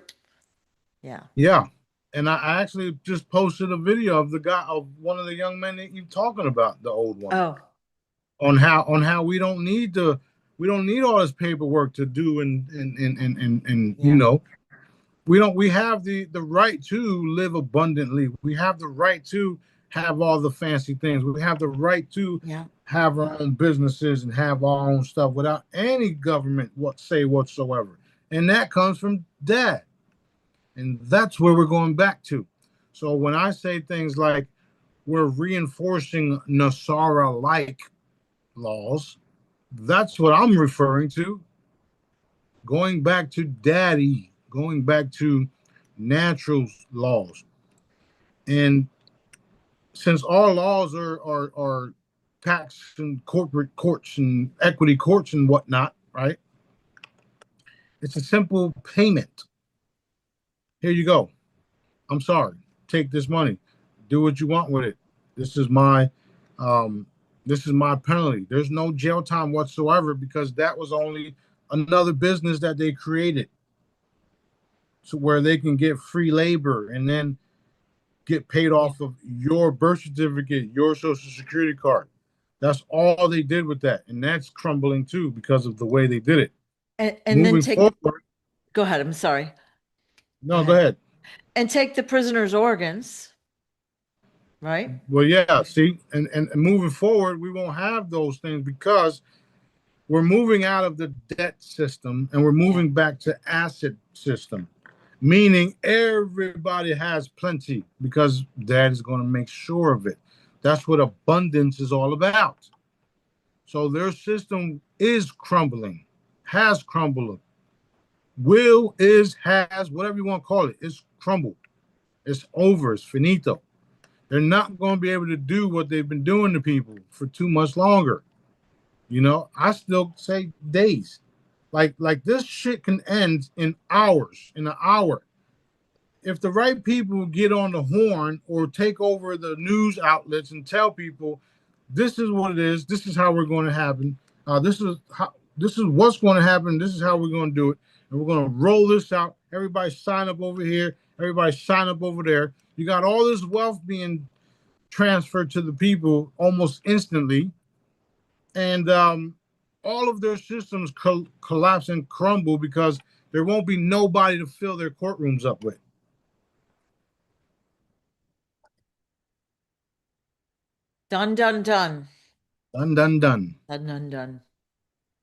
Yeah. Yeah. And I actually just posted a video of the guy of one of the young men that you talking about, the old one, Oh, on how we don't need all this paperwork to do and yeah. we have the right to live abundantly. We have the right to have all the fancy things. We have the right to Yeah. have our own businesses and have our own stuff without any government say whatsoever. And that comes from dad. And that's where we're going back to. So when I say things like we're reinforcing Nasara like laws, that's what I'm referring to. Going back to daddy, going back to natural laws. And since all laws are tax and corporate courts and equity courts and whatnot, right? It's a simple payment. Here you go. I'm sorry. Take this money. Do what you want with it. This is my um this is my penalty. There's no jail time whatsoever because that was only another business that they created to where they can get free labor and then get paid Yeah. off of your birth certificate, your social security card. That's all they did with that. And that's crumbling too because of the way they did it. And then Moving take, forward, go ahead. I'm sorry. Go no, go ahead. ahead. And take the prisoner's organs, right? Well, yeah, see, and moving forward, we won't have those things because we're moving out of the debt system and we're Yeah. moving back to asset system, meaning everybody has plenty because dad is going to make sure of it. That's what abundance is all about. So their system is crumbling, has crumbled, has, whatever you want to call it, it's crumbled. It's over. It's finito. They're not going to be able to do what they've been doing to people for too much longer. I still say days. Like this shit can end in hours, in an hour. If the right people get on the horn or take over the news outlets and tell people this is what it is, this is how we're going to happen, this is what's going to happen, this is how we're going to do it, and we're going to roll this out. Everybody sign up over here, everybody sign up over there. You got all this wealth being transferred to the people almost instantly, and all of their systems collapse and crumble because there won't be nobody to fill their courtrooms up with. Done, done, done. Done, done, done. Done, done, done.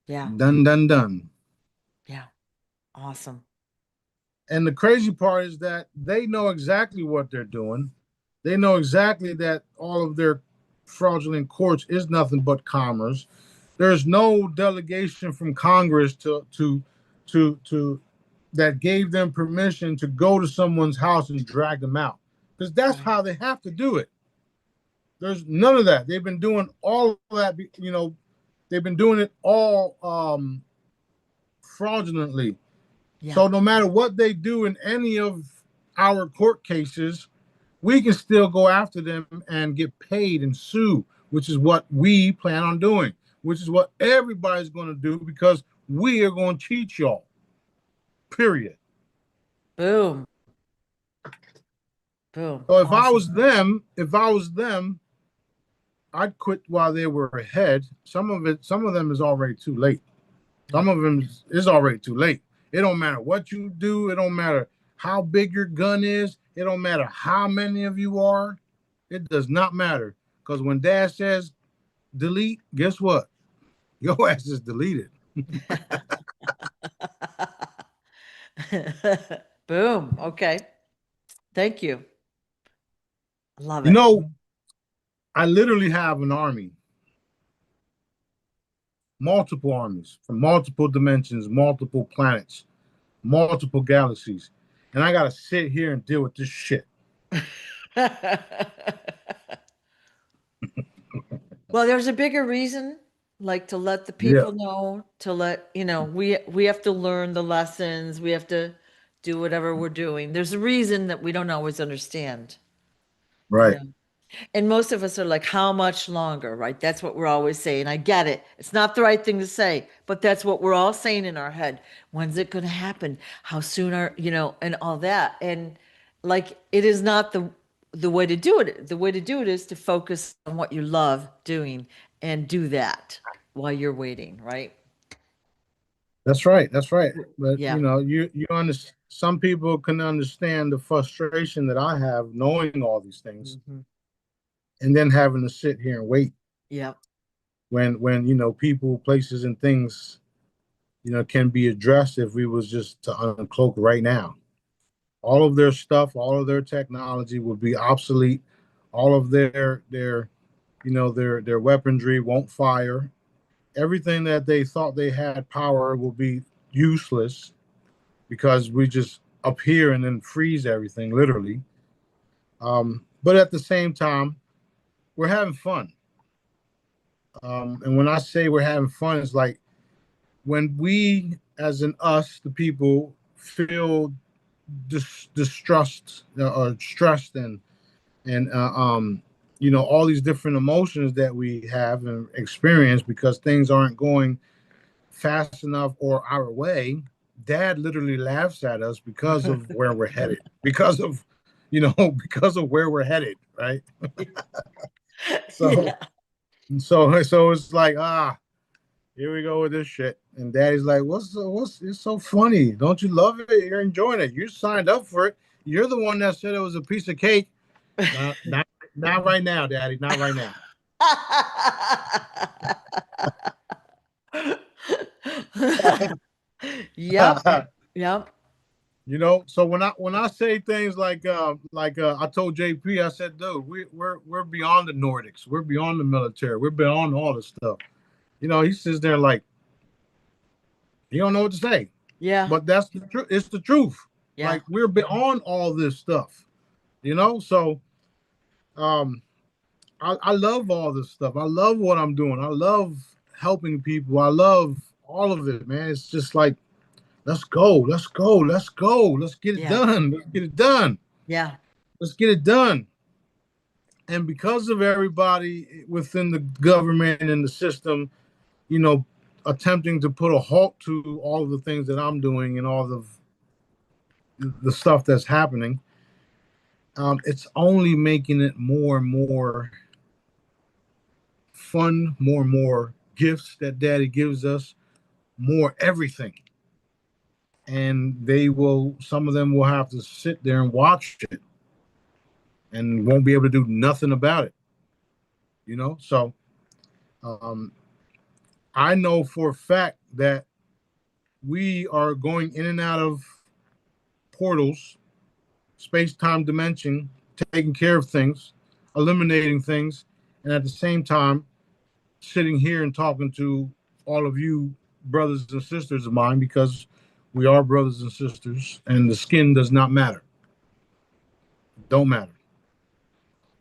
Yeah. Done, done, done. Yeah. Awesome. And the crazy part is that they know exactly what they're doing. They know exactly that all of their fraudulent courts is nothing but commerce. There's no delegation from Congress to that gave them permission to go to someone's house and drag them out. Because that's Right. how they have to do it. There's none of that. They've been doing all of that, they've been doing it all fraudulently. Yeah. So no matter what they do in any of our court cases, we can still go after them and get paid and sue, which is what we plan on doing, which is what everybody's going to do because we are going to cheat y'all. Period. Boom. Boom. So Awesome. if I was them, I'd quit while they were ahead. Some of them is already too late. Yep. Some of them is already too late. It don't matter what you do. It don't matter how big your gun is. It don't matter how many of you are. It does not matter. Because when dad says delete, guess what? Your ass is deleted. Boom. Okay. Thank you. Love You it. know, I literally have an army, multiple armies from multiple dimensions, multiple planets, multiple galaxies. And I got to sit here and deal with this shit. Well, there's a bigger reason, like to let the Yeah, people know, to let, we have to learn the lessons, we have to do whatever we're doing. There's a reason that we don't always understand, you right. know. And most of us are like, how much longer, right? That's what we're always saying. I get it. It's not the right thing to say, but that's what we're all saying in our head. When's it going to happen? How soon are, and all that. And like, it is not the way to do it. The way to do it is to focus on what you love doing and do that while you're waiting, right? That's right. That's right. But Yeah. you understand. Some people can understand the frustration that I have knowing all these things, Mhm. and then having to sit here and wait Yeah. when people, places, and things can be addressed if we was just to uncloak right now. All of their stuff, all of their technology would be obsolete. All of their weaponry won't fire. Everything that they thought they had power will be useless because we just appear and then freeze everything, literally. But at the same time, we're having fun. And when I say we're having fun, it's like when we, as in us, the people, feel distrust or stressed and all these different emotions that we have and experience because things aren't going fast enough or our way. Dad literally laughs at us because of where we're headed, because of because of where we're headed, right? So Yeah. so it's like, here we go with this shit. And Daddy's like, what's it's so funny? Don't you love it? You're enjoying it. You signed up for it. You're the one that said it was a piece of cake. Not right now, Daddy. Not right now. Yep. Yep. So when I say things like I told JP, I said, dude, we're beyond the Nordics. We're beyond the military. We're beyond all this stuff. He sits there like he don't know what to say. Yeah. But that's the truth. It's the truth. Yeah. Like we're beyond all this stuff. So um I love all this stuff. I love what I'm doing. I love helping people. I love all of it, man. It's just like, let's go, let's go, let's go. Let's get it Yeah. done. Let's get it done. Yeah. Let's get it done. And because of everybody within the government and the system, you know, attempting to put a halt to all of the things that I'm doing and all of the stuff that's happening, it's only making it more and more fun, more and more gifts that Daddy gives us, more everything. And some of them will have to sit there and watch it and won't be able to do nothing about it. So um, I know for a fact that we are going in and out of portals, space time dimension, taking care of things, eliminating things, and at the same time, sitting here and talking to all of you brothers and sisters of mine because we are brothers and sisters, and the skin does not matter. Don't matter.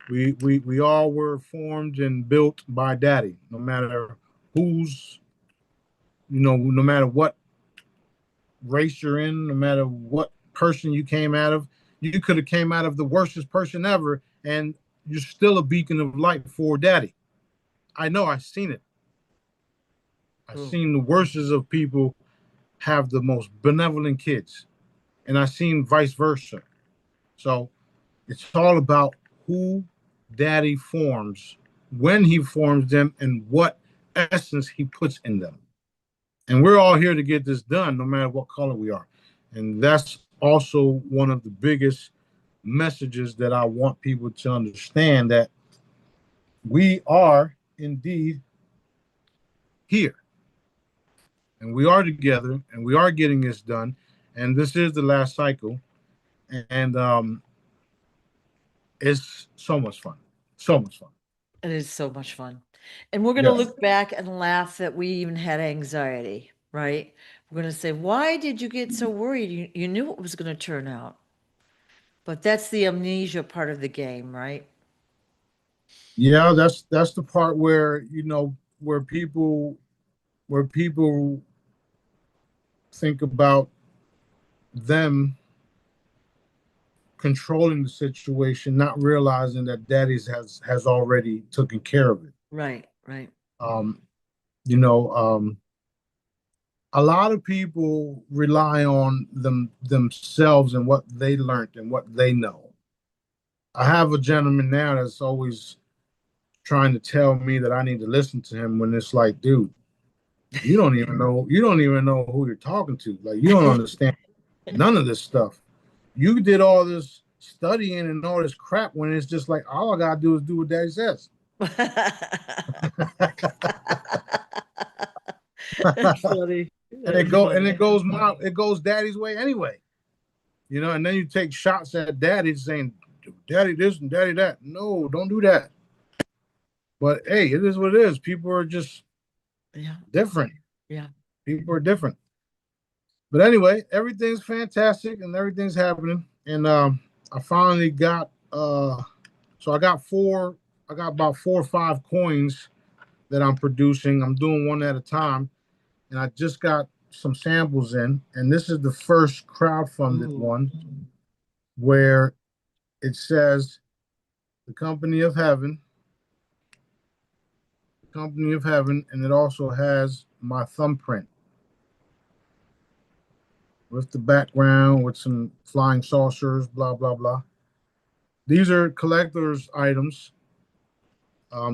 We all were formed and built by Daddy, no matter who's, no matter what race you're in, no matter what person you came out of, You could have came out of the worstest person ever, and you're still a beacon of light for daddy. I know, I've seen it. I've Ooh, seen the worstest of people have the most benevolent kids, and I've seen vice versa. So it's all about who daddy forms, when he forms them, and what essence he puts in them. And we're all here to get this done, no matter what color we are. And that's also one of the biggest messages that I want people to understand, that we are indeed here and we are together and we are getting this done. And this is the last cycle. And it's so much fun. So much fun. it is so much fun. And we're going to Yes. look back and laugh that we even had anxiety, right? We're going to say, why did you get so worried? You knew it was going to turn out. But that's the amnesia part of the game, right? Yeah, that's the part where, where people think about them controlling the situation, not realizing that daddy's has already taken care of it. Right, right. Um, you know, a lot of people rely on themselves and what they learned and what they know. I have a gentleman now that's always trying to tell me that I need to listen to him, when it's like, dude, you don't even know who you're talking to. Like, you don't understand none of this stuff. You did all this studying and all this crap, when it's just like, all I gotta do is do what daddy says. That's funny. And it That's go and funny. it goes daddy's way anyway. And then you take shots at daddy, saying, daddy this and daddy that. No, don't do that. But hey, it is what it is. People are just Yeah, different. yeah. People are different. But anyway, everything's fantastic and everything's happening. And I finally got so I got about 4 or 5 coins that I'm producing. I'm doing one at a time. And I just got some samples in. And this is the first crowdfunded Ooh. one, where it says the Company of Heaven, Company of Heaven, and it also has my thumbprint with the background with some flying saucers, blah blah blah. These are collector's items.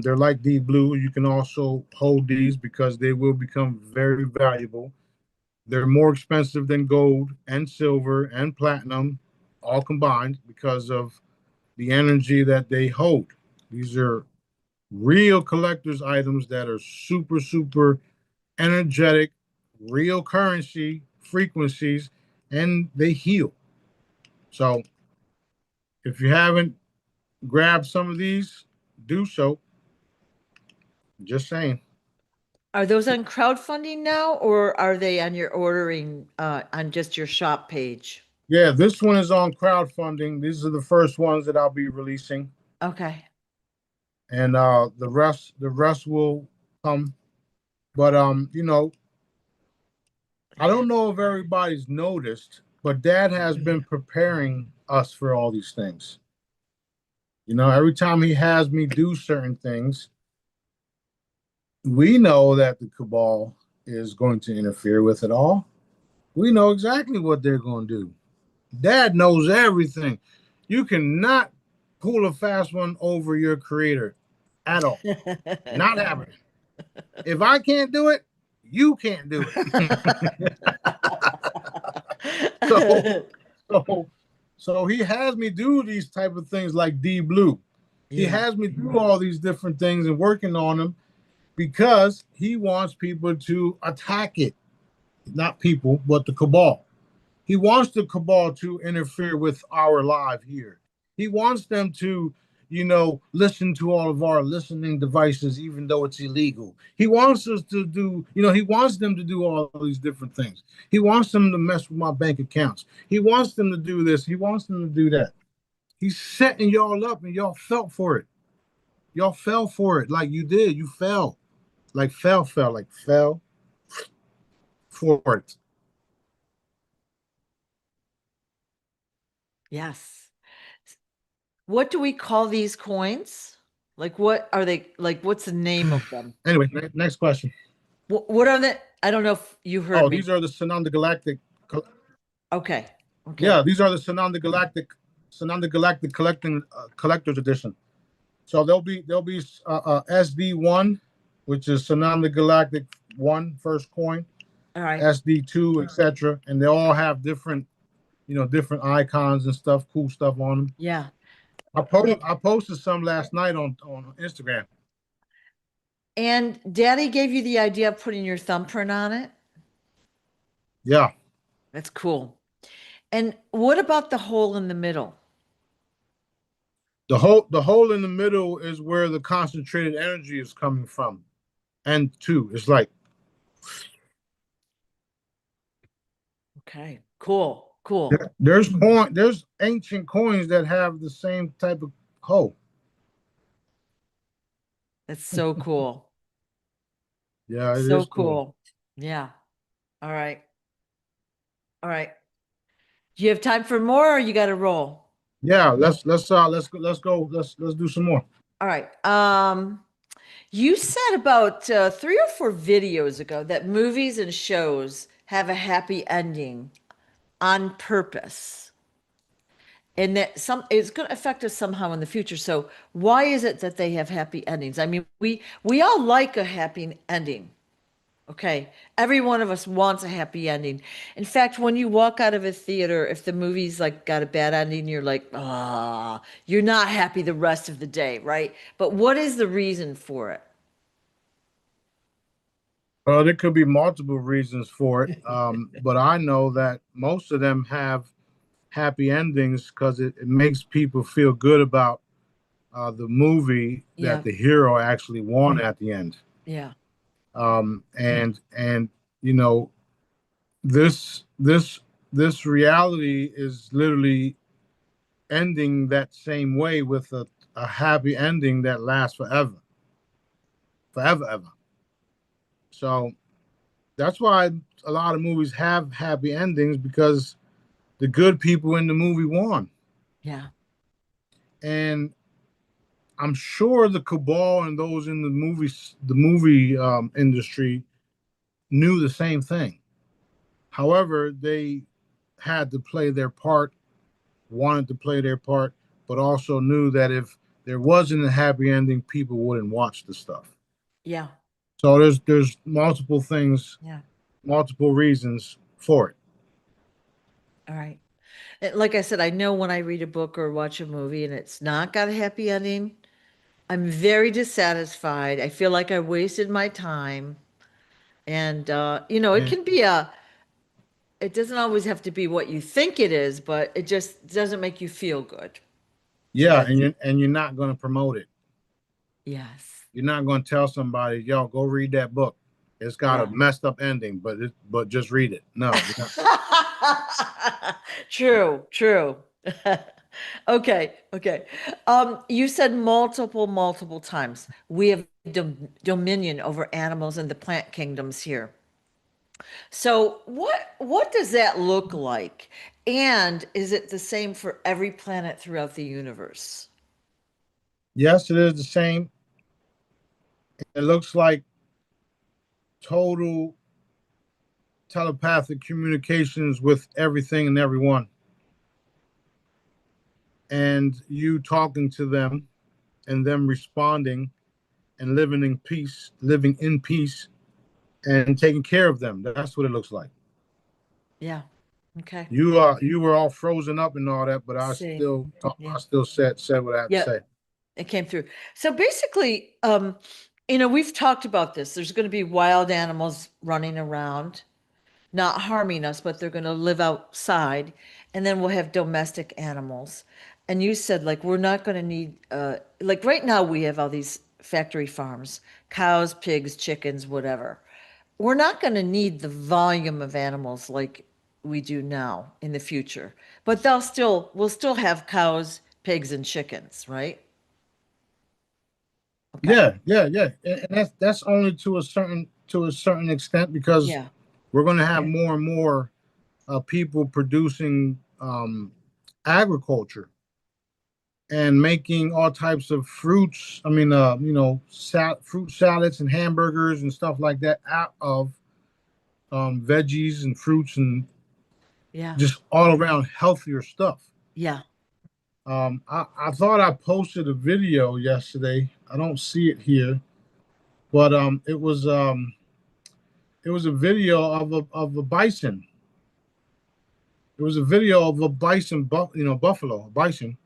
They're like deep blue. You can also hold these because they will become very valuable. They're more expensive than gold and silver and platinum, all combined, because of the energy that they hold. These are real collector's items that are super, super energetic, real currency frequencies, and they heal. So if you haven't grabbed some of these, do so. Just saying. Are those on crowdfunding now, or are they on your ordering on just your shop page? Yeah, this one is on crowdfunding. These are the first ones that I'll be releasing, Okay. and the rest will come. But I don't know if everybody's noticed, but Dad has been preparing us for all these things. Every time he has me do certain things, we know that the cabal is going to interfere with it all. We know exactly what they're going to do. Dad knows everything. You cannot pull a fast one over your creator at all. Not happening. If I can't do it, you can't do it. so, so, so he has me do these type of things like D Blue. He Yeah. has me do all these different things and working on them because he wants people to attack it. Not people, but the cabal. He wants the cabal to interfere with our life here. He wants them to, listen to all of our listening devices, even though it's illegal. He wants us to do, he wants them to do all these different things. He wants them to mess with my bank accounts. He wants them to do this. He wants them to do that. He's setting y'all up and y'all fell for it. Y'all fell for it like you did. You fell. Like fell for it. Yes. What do we call these coins? Like, what are they? Like, what's the name of them? Anyway, next question. What are the? I don't know if you heard Oh, me. these are the Sananda Galactic. Okay. Okay. Yeah, these are the Sananda Galactic collecting collector's edition. So there'll be SD1, which is Sananda Galactic one first coin, All right. SD2, etc., and they all have different different icons and stuff, cool stuff on them. Yeah. I posted some last night on Instagram. And Daddy gave you the idea of putting your thumbprint on it. Yeah, That's cool. And what about the hole in the middle? the hole in the middle is where the concentrated energy is coming from, and two, it's like Okay. Cool. Cool. there's ancient coins that have the same type of hole. That's so cool. Yeah, it So is cool. cool. Yeah. All right. All right. Do you have time for more or you got to roll? Yeah, let's do some more. All right. You said about 3 or 4 videos ago that movies and shows have a happy ending on purpose, and that some it's going to affect us somehow in the future. So why is it that they have happy endings? I mean, we all like a happy ending. Okay. Every one of us wants a happy ending. In fact, when you walk out of a theater, if the movie's like got a bad ending, you're like, ah, you're not happy the rest of the day, right? But what is the reason for it? There could be multiple reasons for it, but I know that most of them have happy endings because it makes people feel good about the movie that Yeah. the hero actually won at the end. Yeah. And you know this reality is literally ending that same way with a happy ending that lasts forever, forever, ever. So that's why a lot of movies have happy endings because the good people in the movie won. Yeah. And I'm sure the cabal and those in the movie industry knew the same thing. However, they had to play their part, wanted to play their part, but also knew that if there wasn't a happy ending, people wouldn't watch the stuff. Yeah. So there's multiple things, Yeah. multiple reasons for it. All right. Like I said, I know when I read a book or watch a movie and it's not got a happy ending, I'm very dissatisfied. I feel like I wasted my time. And it Yeah, can be it doesn't always have to be what you think it is, but it just doesn't make you feel good. So yeah, that's, and you're not going to promote it. yes. You're not going to tell somebody, "Yo, go read that book. It's got a Yeah. messed up ending, but just read it." No, you're not. True, true. Okay, okay. You said multiple times we have dominion over animals in the plant kingdoms here. So what does that look like? And is it the same for every planet throughout the universe? Yes, it is the same. It looks like total telepathic communications with everything and everyone, and you talking to them, and them responding and living in peace, and taking care of them. That's what it looks like. Yeah. Okay. You were all frozen up and all that, but See. I Yeah. still said what I had to Yep. say. It came through. So basically, we've talked about this. There's going to be wild animals running around, not harming us, but they're going to live outside. And then we'll have domestic animals. And you said, like, we're not going to need, like, right now we have all these factory farms, cows, pigs, chickens, whatever. We're not going to need the volume of animals like we do now in the future. But we'll still have cows, pigs, and chickens, right? Okay. Yeah, and that's only to a certain extent because Yeah. we're going to have more and more people producing agriculture and making all types of fruits. I mean, fruit salads and hamburgers and stuff like that out of veggies and fruits and Yeah. just all around healthier stuff. Yeah. I thought I posted a video yesterday. I don't see it here, but it was a video of a bison. It was a video of a bison, buffalo, bison,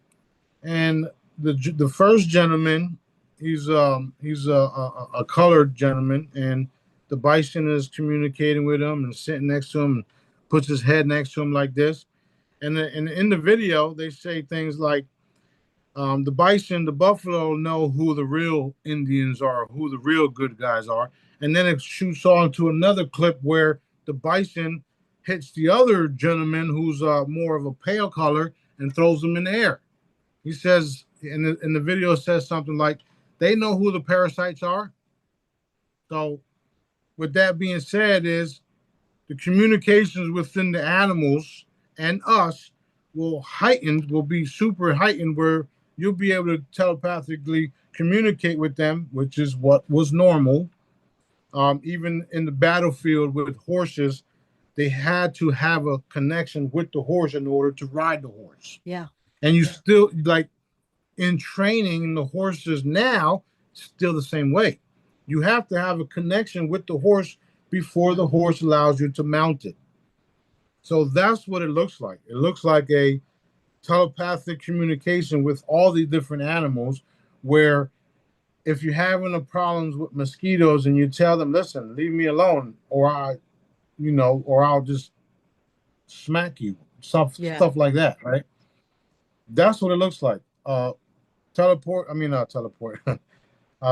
and the first gentleman, he's a colored gentleman, and the bison is communicating with him and sitting next to him, and puts his head next to him like this. And in the video, they say things like, the bison, the buffalo know who the real Indians are, who the real good guys are. And then it shoots on to another clip where the bison hits the other gentleman who's more of a pale color and throws him in the air. He says, in the video, says something like, they know who the parasites are. So with that being said, is the communications within the animals and us will be super heightened, where you'll be able to telepathically communicate with them, which is what was normal. Even in the battlefield with horses, they had to have a connection with the horse in order to ride the horse. Yeah. And you still, like, in training the horses now, still the same way. You have to have a connection with the horse before the horse allows you to mount it. So that's what it looks like. It looks like a telepathic communication with all the different animals, where if you're having a problems with mosquitoes and you tell them, listen, leave me alone, or I'll just smack you, Yeah. stuff like that, right? That's what it looks like. Teleport.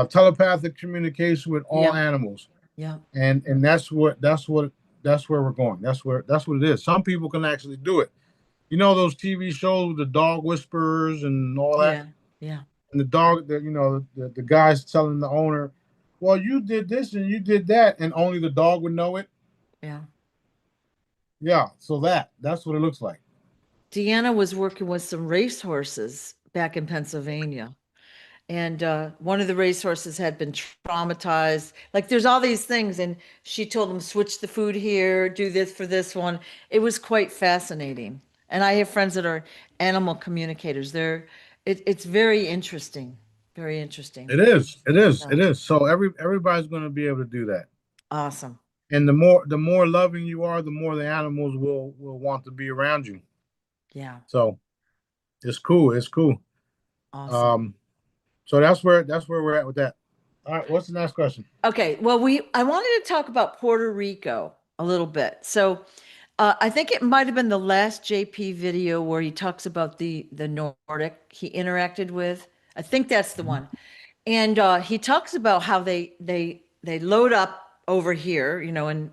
Telepathic communication with all Yeah. animals, Yeah. and that's where we're going. That's what it is. Some people can actually do it. You know those TV shows, the dog whisperers and all that, Yeah. Yeah. and the dog, the guy's telling the owner, well, you did this and you did that, and only the dog would know it. Yeah. Yeah, so that's what it looks like. Deanna was working with some racehorses back in Pennsylvania. And one of the racehorses had been traumatized. Like there's all these things. And she told him, switch the food here, do this for this one. It was quite fascinating. And I have friends that are animal communicators. It's very interesting. Very interesting. It is. It is. Yeah. It is. So everybody's going to be able to do that. Awesome. And the more loving you are, the more the animals will want to be around you. Yeah. So it's cool. It's cool. Awesome. Um, so that's where we're at with that. All right, what's the next question? Okay. Well, I wanted to talk about Puerto Rico a little bit. So I think it might have been the last JP video where he talks about the Nordic he interacted with. I think that's the one. And he talks about how they load up over here, in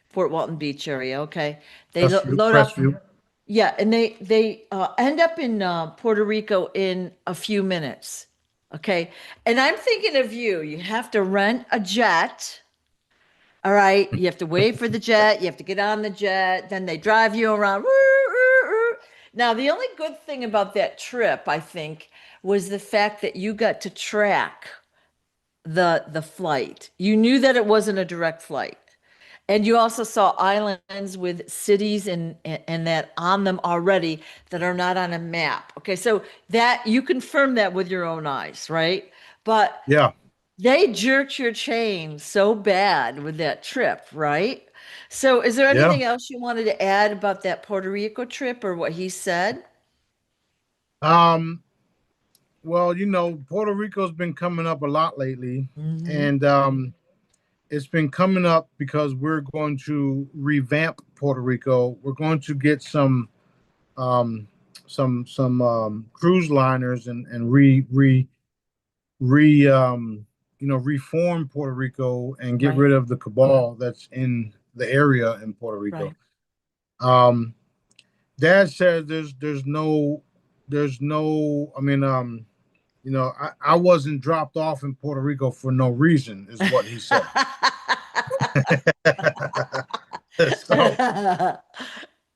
Fort Walton Beach area. Okay, they load up. Crestview. Yeah, and they end up in Puerto Rico in a few minutes. Okay, and I'm thinking of you. You have to rent a jet. All right, you have to wait for the jet. You have to get on the jet. Then they drive you around. Now, the only good thing about that trip, I think, was the fact that you got to track the flight. You knew that it wasn't a direct flight. And you also saw islands with cities and that on them already that are not on a map. Okay, so that you confirm that with your own eyes, right? But Yeah. they jerked your chain so bad with that trip, right? So is there Yeah. anything else you wanted to add about that Puerto Rico trip or what he said? Um, well, Puerto Rico's been coming up a lot lately, Hmm. and it's been coming up because we're going to revamp Puerto Rico. We're going to get um, some cruise liners and reform Puerto Rico and get Right, rid of the cabal that's in the area in Puerto Rico. right. Um, Dad said there's no. I mean, I wasn't dropped off in Puerto Rico for no reason, is what he said. So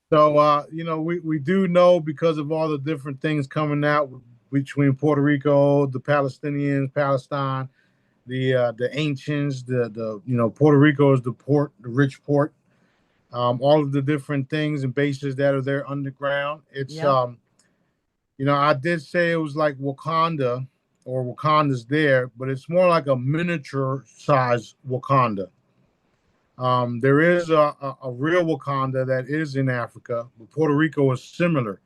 So, we do know because of all the different things coming out between Puerto Rico, the Palestinians, Palestine, the ancients, Puerto Rico is the port, the rich port. All of the different things and bases that are there underground. It's Yep. I did say it was like Wakanda or Wakanda's there, but it's more like a miniature size Wakanda. There is a real Wakanda that is in Africa, but Puerto Rico is similar.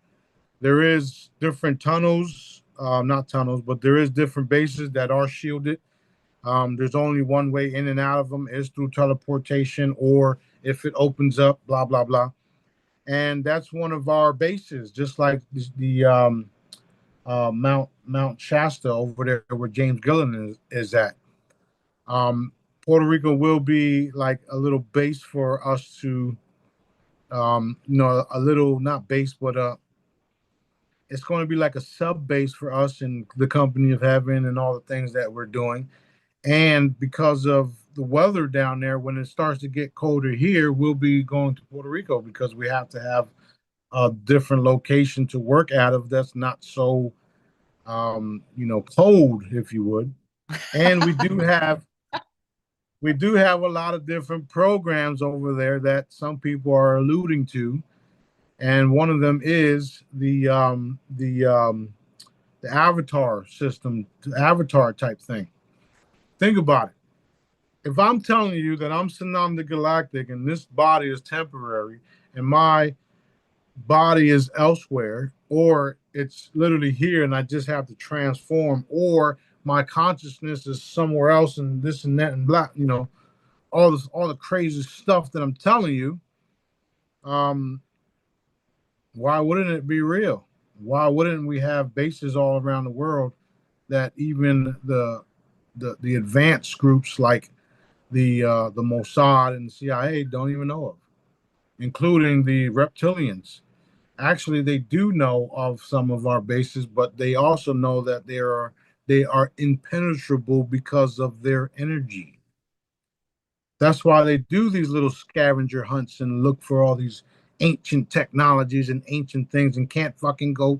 There is different tunnels, not tunnels, but there is different bases that are shielded. There's only one way in and out of them is through teleportation, or if it opens up, blah blah blah. And that's one of our bases, just like the Mount Shasta over there where James Gillen is at. Um, Puerto Rico will be like a little base for us to, a little not base, but it's going to be like a sub base for us in the company of heaven and all the things that we're doing. And because of the weather down there, when it starts to get colder here, we'll be going to Puerto Rico because we have to have a different location to work out of that's not so cold, if you would. And we do have a lot of different programs over there that some people are alluding to, and one of them is the avatar system, the avatar type thing. Think about it. If I'm telling you that I'm Sananda Galactic and this body is temporary and my body is elsewhere, or it's literally here and I just have to transform, or my consciousness is somewhere else and this and that and blah, all the crazy stuff that I'm telling you, um, why wouldn't it be real? Why wouldn't we have bases all around the world that even the advanced groups like the Mossad and the CIA don't even know of, including the reptilians. Actually, they do know of some of our bases, but they also know that they are impenetrable because of their energy. That's why they do these little scavenger hunts and look for all these ancient technologies and ancient things and can't fucking go,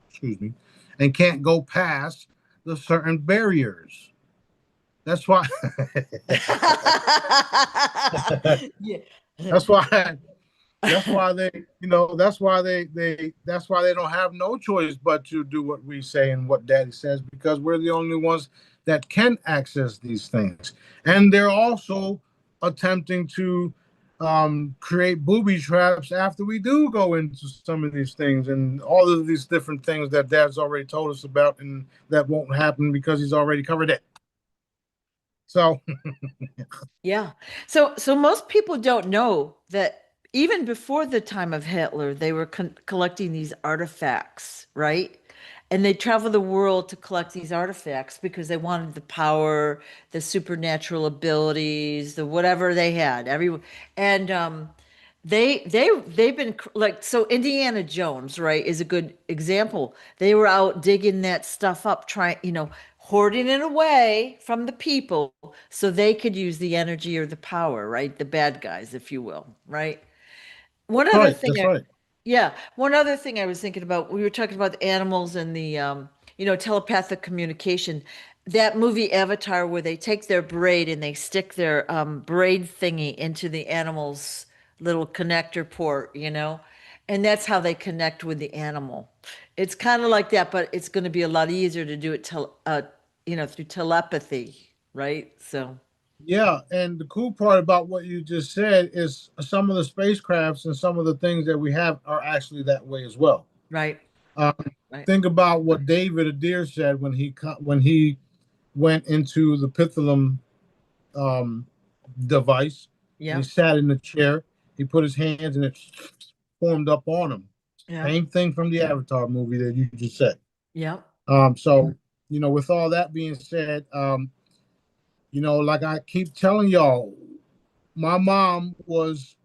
excuse me, and can't go past the certain barriers. That's why Yeah. that's why That's why they don't have no choice but to do what we say and what Daddy says because we're the only ones that can access these things. And they're also attempting to create booby traps after we do go into some of these things and all of these different things that Dad's already told us about, and that won't happen because he's already covered it. So Yeah. So most people don't know that even before the time of Hitler, they were collecting these artifacts, right? And they traveled the world to collect these artifacts because they wanted the power, the supernatural abilities, the whatever they had. And they've been like so Indiana Jones, right, is a good example. They were out digging that stuff up, trying, hoarding it away from the people so they could use the energy or the power, right? The bad guys, if you will, right? One other right, thing that's right. yeah, one other thing I was thinking about, we were talking about the animals and the telepathic communication. That movie Avatar where they take their braid and they stick their braid thingy into the animal's little connector port, and that's how they connect with the animal. It's kind of like that, but it's going to be a lot easier to do it through telepathy, right? So, Yeah, and the cool part about what you just said is some of the spacecrafts and some of the things that we have are actually that way as well. right, Um, right. think about what David Adair said when he went into the Pithalum um, device and he Yep, sat in the chair. He put his hands and it formed up on him. yep, Same thing from the Avatar movie that you just said. yep. So with all that being said, like I keep telling y'all, my mom was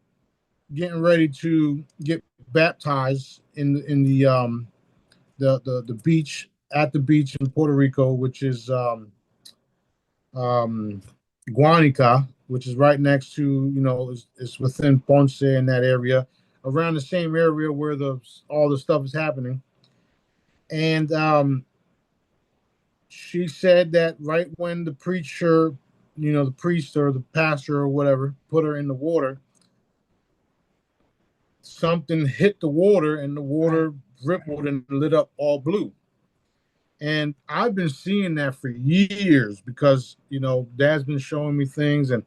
getting ready to get baptized in the beach at the beach in Puerto Rico, which is um, Guanica, which is right next to it's within Ponce in that area around the same area where the all the stuff is happening. And she said that right when the preacher, the priest or the pastor or whatever, put her in the water, something hit the water and the Right. water rippled and lit up all blue. And I've been seeing that for years because, Dad's been showing me things and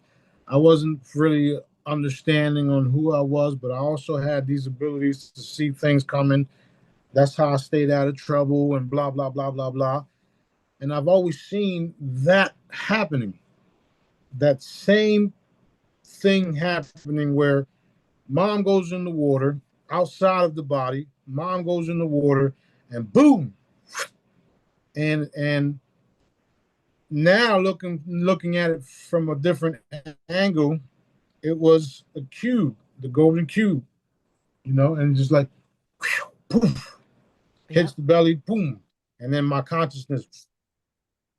I wasn't really understanding on who I was, but I also had these abilities to see things coming. That's how I stayed out of trouble and blah, blah, blah, blah, blah. And I've always seen that happening, that same thing happening where mom goes in the water outside of the body, mom goes in the water and boom. And now looking at it from a different angle, it was a cube, the golden cube, and just like poof, hits Yep. the belly, boom, and then my consciousness,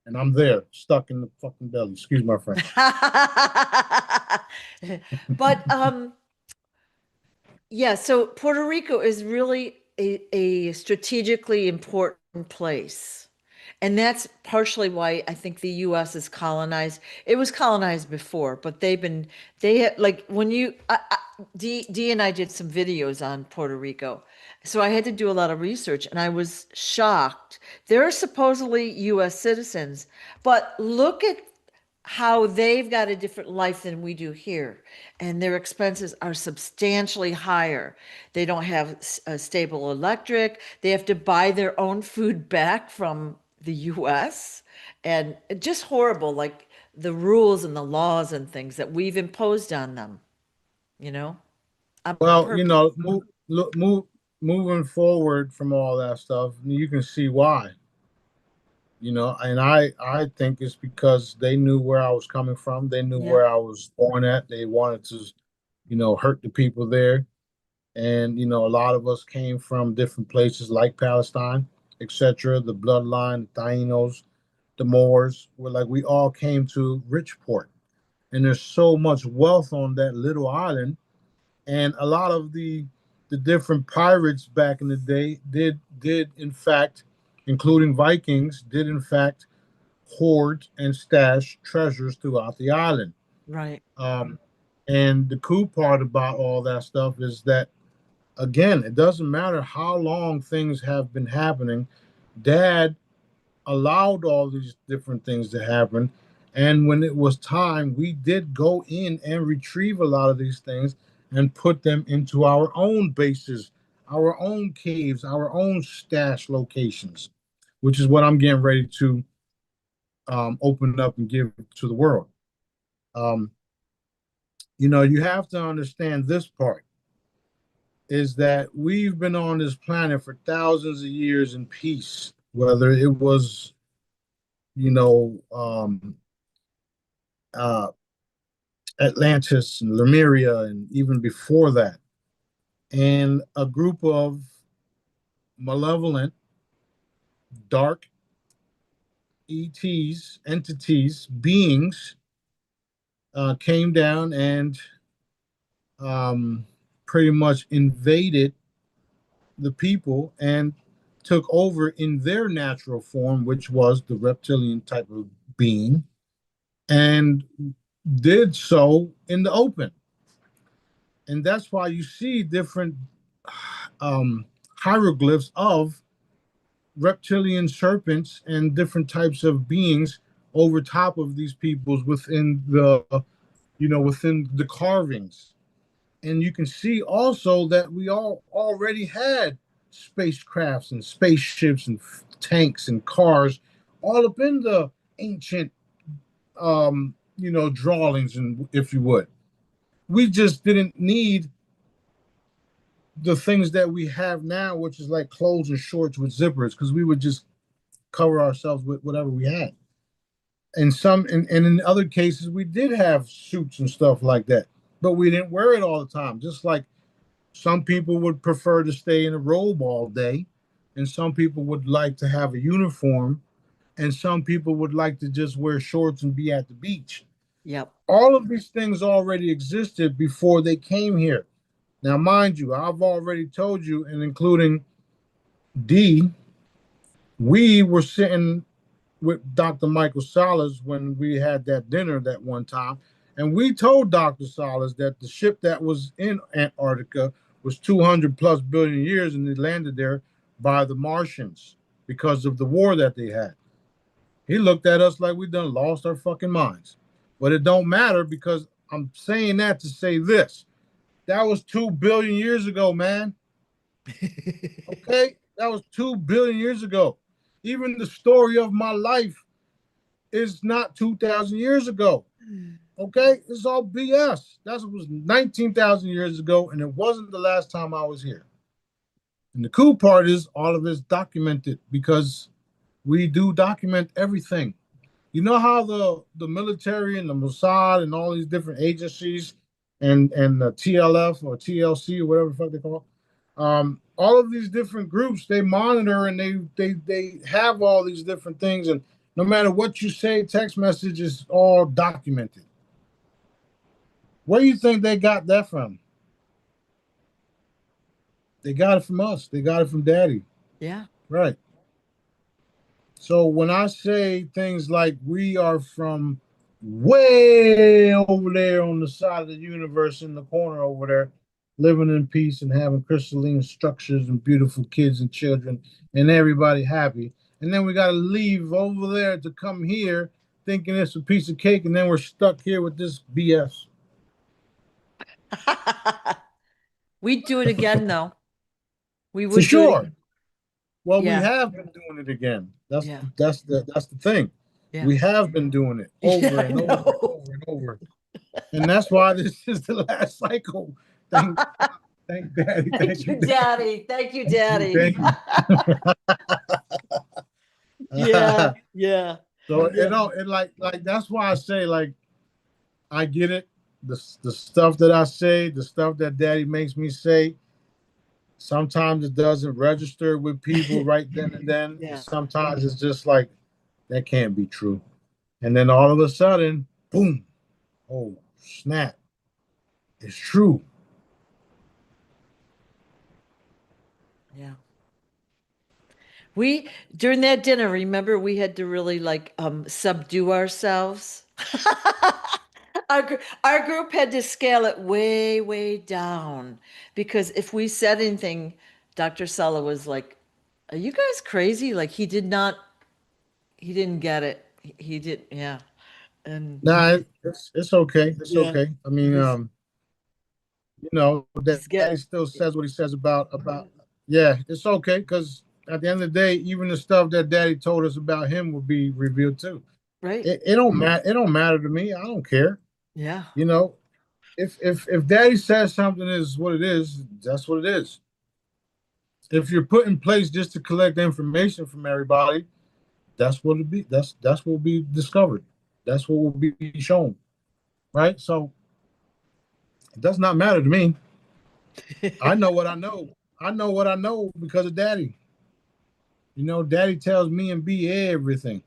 and I'm there, stuck in the fucking belly. Excuse my French. But yeah, so Puerto Rico is really a strategically important place. And that's partially why I think the US is colonized. It was colonized before, but like when D and I did some videos on Puerto Rico. So I had to do a lot of research and I was shocked. They're supposedly US citizens, but look at how they've got a different life than we do here, and their expenses are substantially higher. They don't have a stable electric. They have to buy their own food back from the US, and just horrible, like the rules and the laws and things that we've imposed on them, you know, on Well, purpose. moving forward from all that stuff, you can see why. And I think it's because they knew where I was coming from. They knew Yeah, where I was born at. They wanted to, hurt the people there. And a lot of us came from different places like Palestine, etc. The bloodline, the Tainos, the Moors. We all came to Richport, and there's so much wealth on that little island. And a lot of the different pirates back in the day did in fact, including Vikings, did in fact hoard and stash treasures throughout the island. right. Um, and the cool part about all that stuff is that, again, it doesn't matter how long things have been happening. Dad allowed all these different things to happen. And when it was time, we did go in and retrieve a lot of these things and put them into our own bases, our own caves, our own stash locations, which is what I'm getting ready to open up and give to the world. Um, you have to understand this part is that we've been on this planet for thousands of years in peace, whether it was, you know, um, uh, Atlantis and Lemuria, and even before that. And a group of malevolent, dark ETs, entities, beings came down and um, pretty much invaded the people and took over in their natural form, which was the reptilian type of being, and did so in the open. And that's why you see different um, hieroglyphs of reptilian serpents and different types of beings over top of these peoples within the carvings. And you can see also that we all already had spacecrafts and spaceships and tanks and cars all up in the ancient drawings, and if you would. We just didn't need the things that we have now, which is like clothes and shorts with zippers, because we would just cover ourselves with whatever we had. And in other cases, we did have suits and stuff like that, but we didn't wear it all the time. Just like some people would prefer to stay in a robe all day, and some people would like to have a uniform, and some people would like to just wear shorts and be at the beach. Yep. All of these things already existed before they came here. Now, mind you, I've already told you, and including D, we were sitting with Dr. Michael Salas when we had that dinner that one time. And we told Dr. Salas that the ship that was in Antarctica was 200 plus billion years and it landed there by the Martians because of the war that they had. He looked at us like we done lost our fucking minds. But it don't matter because I'm saying that to say this. That was 2 billion years ago, man. Okay? That was 2 billion years ago. Even the story of my life is not 2,000 years ago. Okay? It's all BS. That was 19,000 years ago, and it wasn't the last time I was here. And the cool part is all of it's documented because we do document everything. You know how the military and the Mossad and all these different agencies and the TLF or TLC or whatever the fuck they call all of these different groups they monitor and they have all these different things and no matter what you say, text message is all documented. Where do you think they got that from? They got it from us. They got it from Daddy. Yeah. Right. So when I say things like we are from way over there on the side of the universe in the corner over there, living in peace and having crystalline structures and beautiful kids and children and everybody happy. And then we got to leave over there to come here thinking it's a piece of cake. And then we're stuck here with this BS. We'd do it again, though. We For would do it sure. again. Well, we Yeah. have been doing it again. That's Yeah. that's the thing. Yeah. We have been doing it Yeah, over I and over and know. over and over. And that's why this is the last cycle. Thank, thank Daddy. Thank Thank you, you, Daddy. Daddy. Thank you, Thank you. Daddy. Thank you. Yeah. Yeah. So Yeah. it like that's why I say like I get it. The stuff that I say, the stuff that Daddy makes me say, sometimes it doesn't register with people right then and then. Yeah. Sometimes it's just like that can't be true. And then all of a sudden, boom, oh snap, it's true. Yeah. We during that dinner, remember we had to really like subdue ourselves. Our group had to scale it way, way down because if we said anything, Dr. Sala was like, "Are you guys crazy?" Like he didn't get it. He did, yeah. And Nah, it's okay. It's yeah, okay. I he mean, was he's Daddy getting still says what he says about. Yeah, it's okay because at the end of the day, even the stuff that Daddy told us about him will be revealed too. right. It don't matter. It don't matter to me. I don't care. Yeah. You know, if Daddy says something is what it is, that's what it is. If you're put in place just to collect information from everybody, that's what it be. That's what will be discovered. That's what will be shown. Right. So it does not matter to me. I know what I know. I know what I know because of Daddy. You know, Daddy tells me and B everything.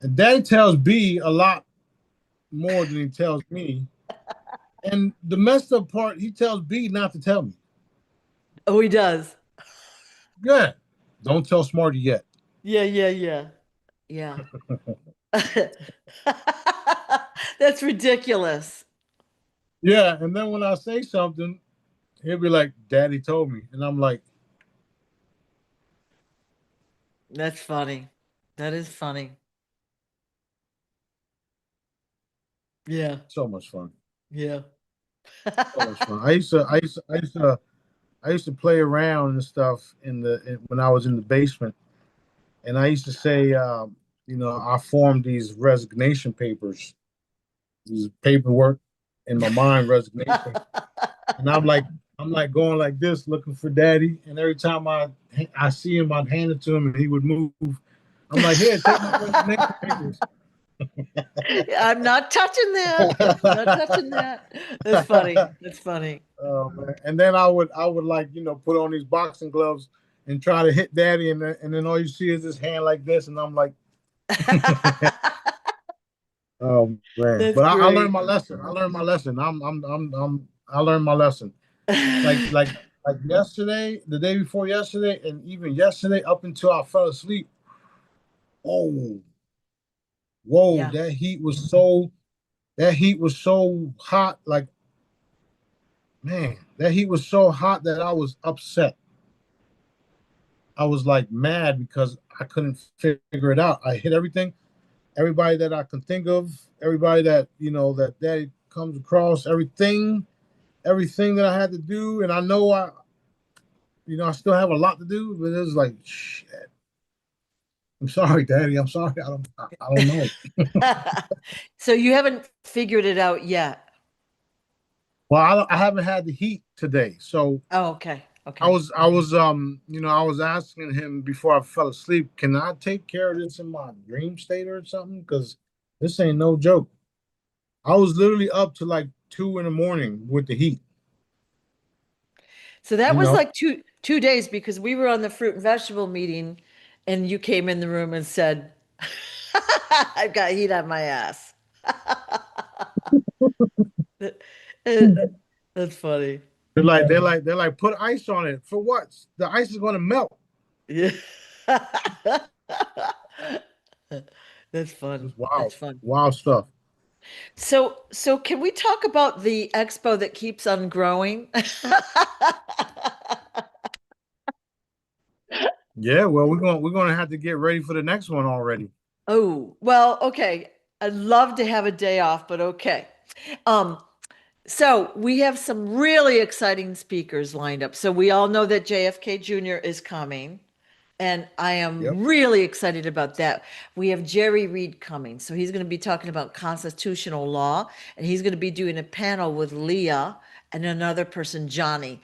And Daddy tells B a lot more than he tells me. And the messed up part, he tells B not to tell me. Oh, he does. Yeah. Don't tell Smarty yet. Yeah, yeah, yeah. Yeah. That's ridiculous. Yeah. And then when I say something, he'll be like, Daddy told me. And I'm like, That's funny. That is funny. Yeah. so much fun. Yeah. So much fun. I used to play around and stuff when I was in the basement. And I used to say, I formed these resignation papers, these paperwork in my mind, resignation. And I'm like going like this, looking for Daddy. And every time I see him, I'd hand it to him, and he would move. I'm like, here, take my resignation papers. I'm not touching that. Not touching that. That's funny. That's funny. Oh man! And then I would like put on these boxing gloves and try to hit Daddy, and then all you see is his hand like this, and I'm like, oh man! That's But I learned great. my lesson. I learned my lesson. I learned my lesson. Like like yesterday, the day before yesterday, and even yesterday up until I fell asleep. Oh, whoa, Yeah. that heat was so hot. Like, man, that heat was so hot that I was upset. I was like mad because I couldn't figure it out. I hit everything, everybody that I can think of, everybody that that comes across, everything that I had to do, and I know I still have a lot to do, but it was like, shit. I'm sorry, Daddy. I'm sorry. I don't know. So you haven't figured it out yet. Well, I haven't had the heat today, so Oh, okay. I Okay. was I was asking him before I fell asleep, can I take care of this in my dream state or something? Because this ain't no joke. I was literally up to like 2 in the morning with the heat. So that You was know, like two days because we were on the fruit and vegetable meeting and you came in the room and said, I've got heat on my ass. Uh, That's funny. they're like put ice on it for what? The ice is going to melt. Yeah. That's fun. It's wild, That's fun. wild stuff. So can we talk about the expo that keeps on growing? Yeah, well, we're gonna have to get ready for the next one already. Oh, well, okay. I'd love to have a day off, but okay. Um, so we have some really exciting speakers lined up. So we all know that JFK Jr. is coming, and I Yep. am really excited about that. We have Jerry Reed coming. So he's going to be talking about constitutional law, and he's going to be doing a panel with Leah and another person, Johnny.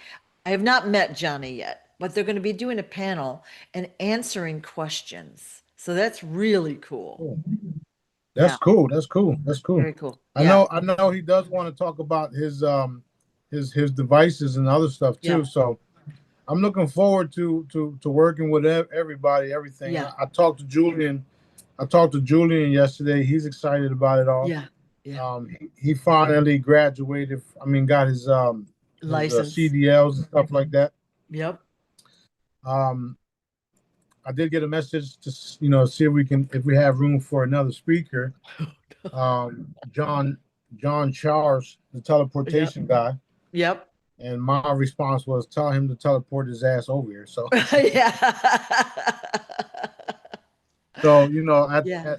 I have not met Johnny yet, but they're going to be doing a panel and answering questions. So that's really cool. Cool. Yeah, That's cool. That's cool. That's cool. very cool. I Yeah, know. I know he does want to talk about his devices and other stuff yeah, too. So I'm looking forward to working with everybody, everything. yeah, I talked to Julian. I talked to Julian yesterday. He's excited about it all. yeah, yeah. He finally graduated. I mean, got his License. CDLs and stuff like that. Yep. Um, I did get a message to see if we have room for another speaker. John Charles, the Yep. teleportation guy, Yep. and my response was tell him to teleport his ass over here. So Yeah. so Yeah.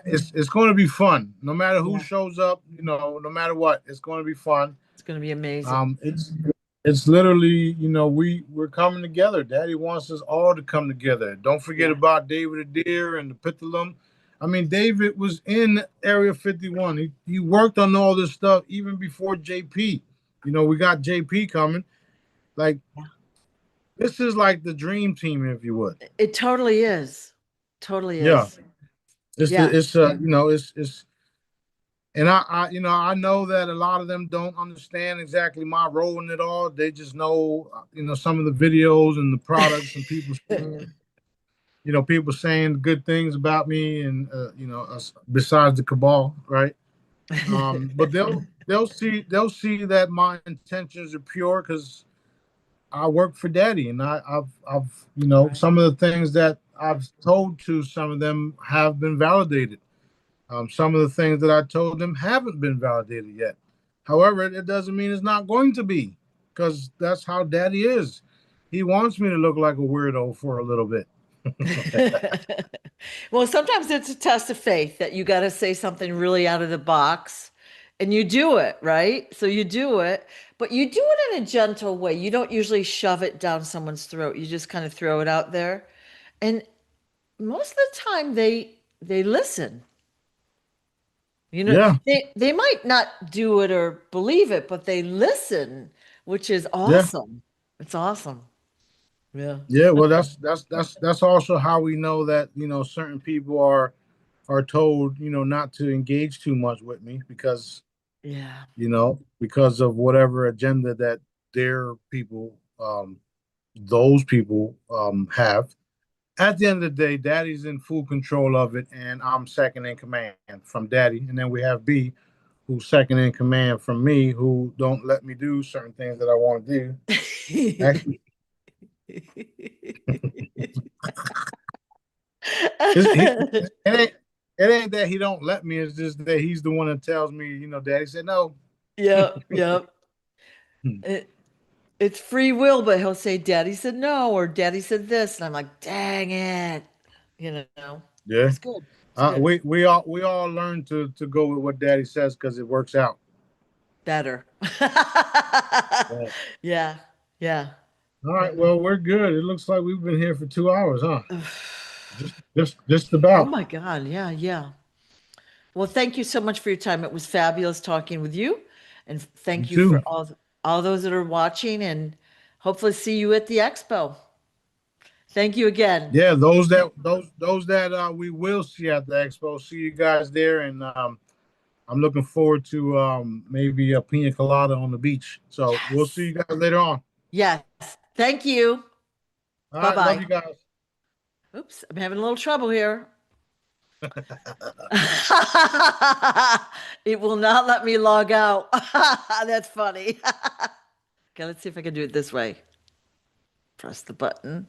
it's going to be fun. No matter who Yeah. shows up, no matter what, it's going to be fun. It's going to be amazing. It's literally, we're coming together. Daddy wants us all to come together. Don't forget Yeah. about David Adair and the Pitulum. I mean, David was in Area 51. He worked on all this stuff even before JP. We got JP coming. Like, Yeah. this is like the dream team, if you would. It totally is. Totally Yeah. is. Yeah. It's and I know that a lot of them don't understand exactly my role in it all. They just know, some of the videos and the products and people saying good things about me and besides the cabal, right? But they'll see that my intentions are pure because I work for Daddy, and I've Right. some of the things that I've told to some of them have been validated. Some of the things that I told them haven't been validated yet. However, it doesn't mean it's not going to be, because that's how Daddy is. He wants me to look like a weirdo for a little bit. Well, sometimes it's a test of faith that you got to say something really out of the box and you do it, right? So you do it, but you do it in a gentle way. You don't usually shove it down someone's throat. You just kind of throw it out there. And most of the time they listen. Yeah, They might not do it or believe it, but they listen, which is yeah, awesome. It's awesome. Yeah. yeah. Well, that's also how we know that certain people are told not to engage too much with me Yeah. because of whatever agenda that their people those people have. At the end of the day, Daddy's in full control of it, and I'm second in command from Daddy. And then we have B, who's second in command from me, who don't let me do certain things that I want to do. Actually, it ain't that he don't let me. It's just that he's the one that tells me, Daddy said no. Yep, yep. It, it's free will, but he'll say, Daddy said no, or Daddy said this. And I'm like, dang it. You know, Yeah. it's good. It's good. We all learn to go with what Daddy says because it works out. Better. Yeah. Yeah, yeah. All Yeah. right. Well, we're good. It looks like we've been here for 2 hours, huh? Just Oh about. my God. Yeah, yeah. Well, thank you so much for your time. It was fabulous talking with you. And You thank you for too. all those that are watching and hopefully see you at the expo. Thank you again. Yeah, those that we will see at the expo. See you guys there, and I'm looking forward to maybe a pina colada on the beach. So we'll see Yes. you guys later on. Yes. Thank you. All right, love Bye-bye. you guys. Oops, I'm having a little trouble here. It will not let me log out. That's funny. Okay, let's see if I can do it this way. Press the button.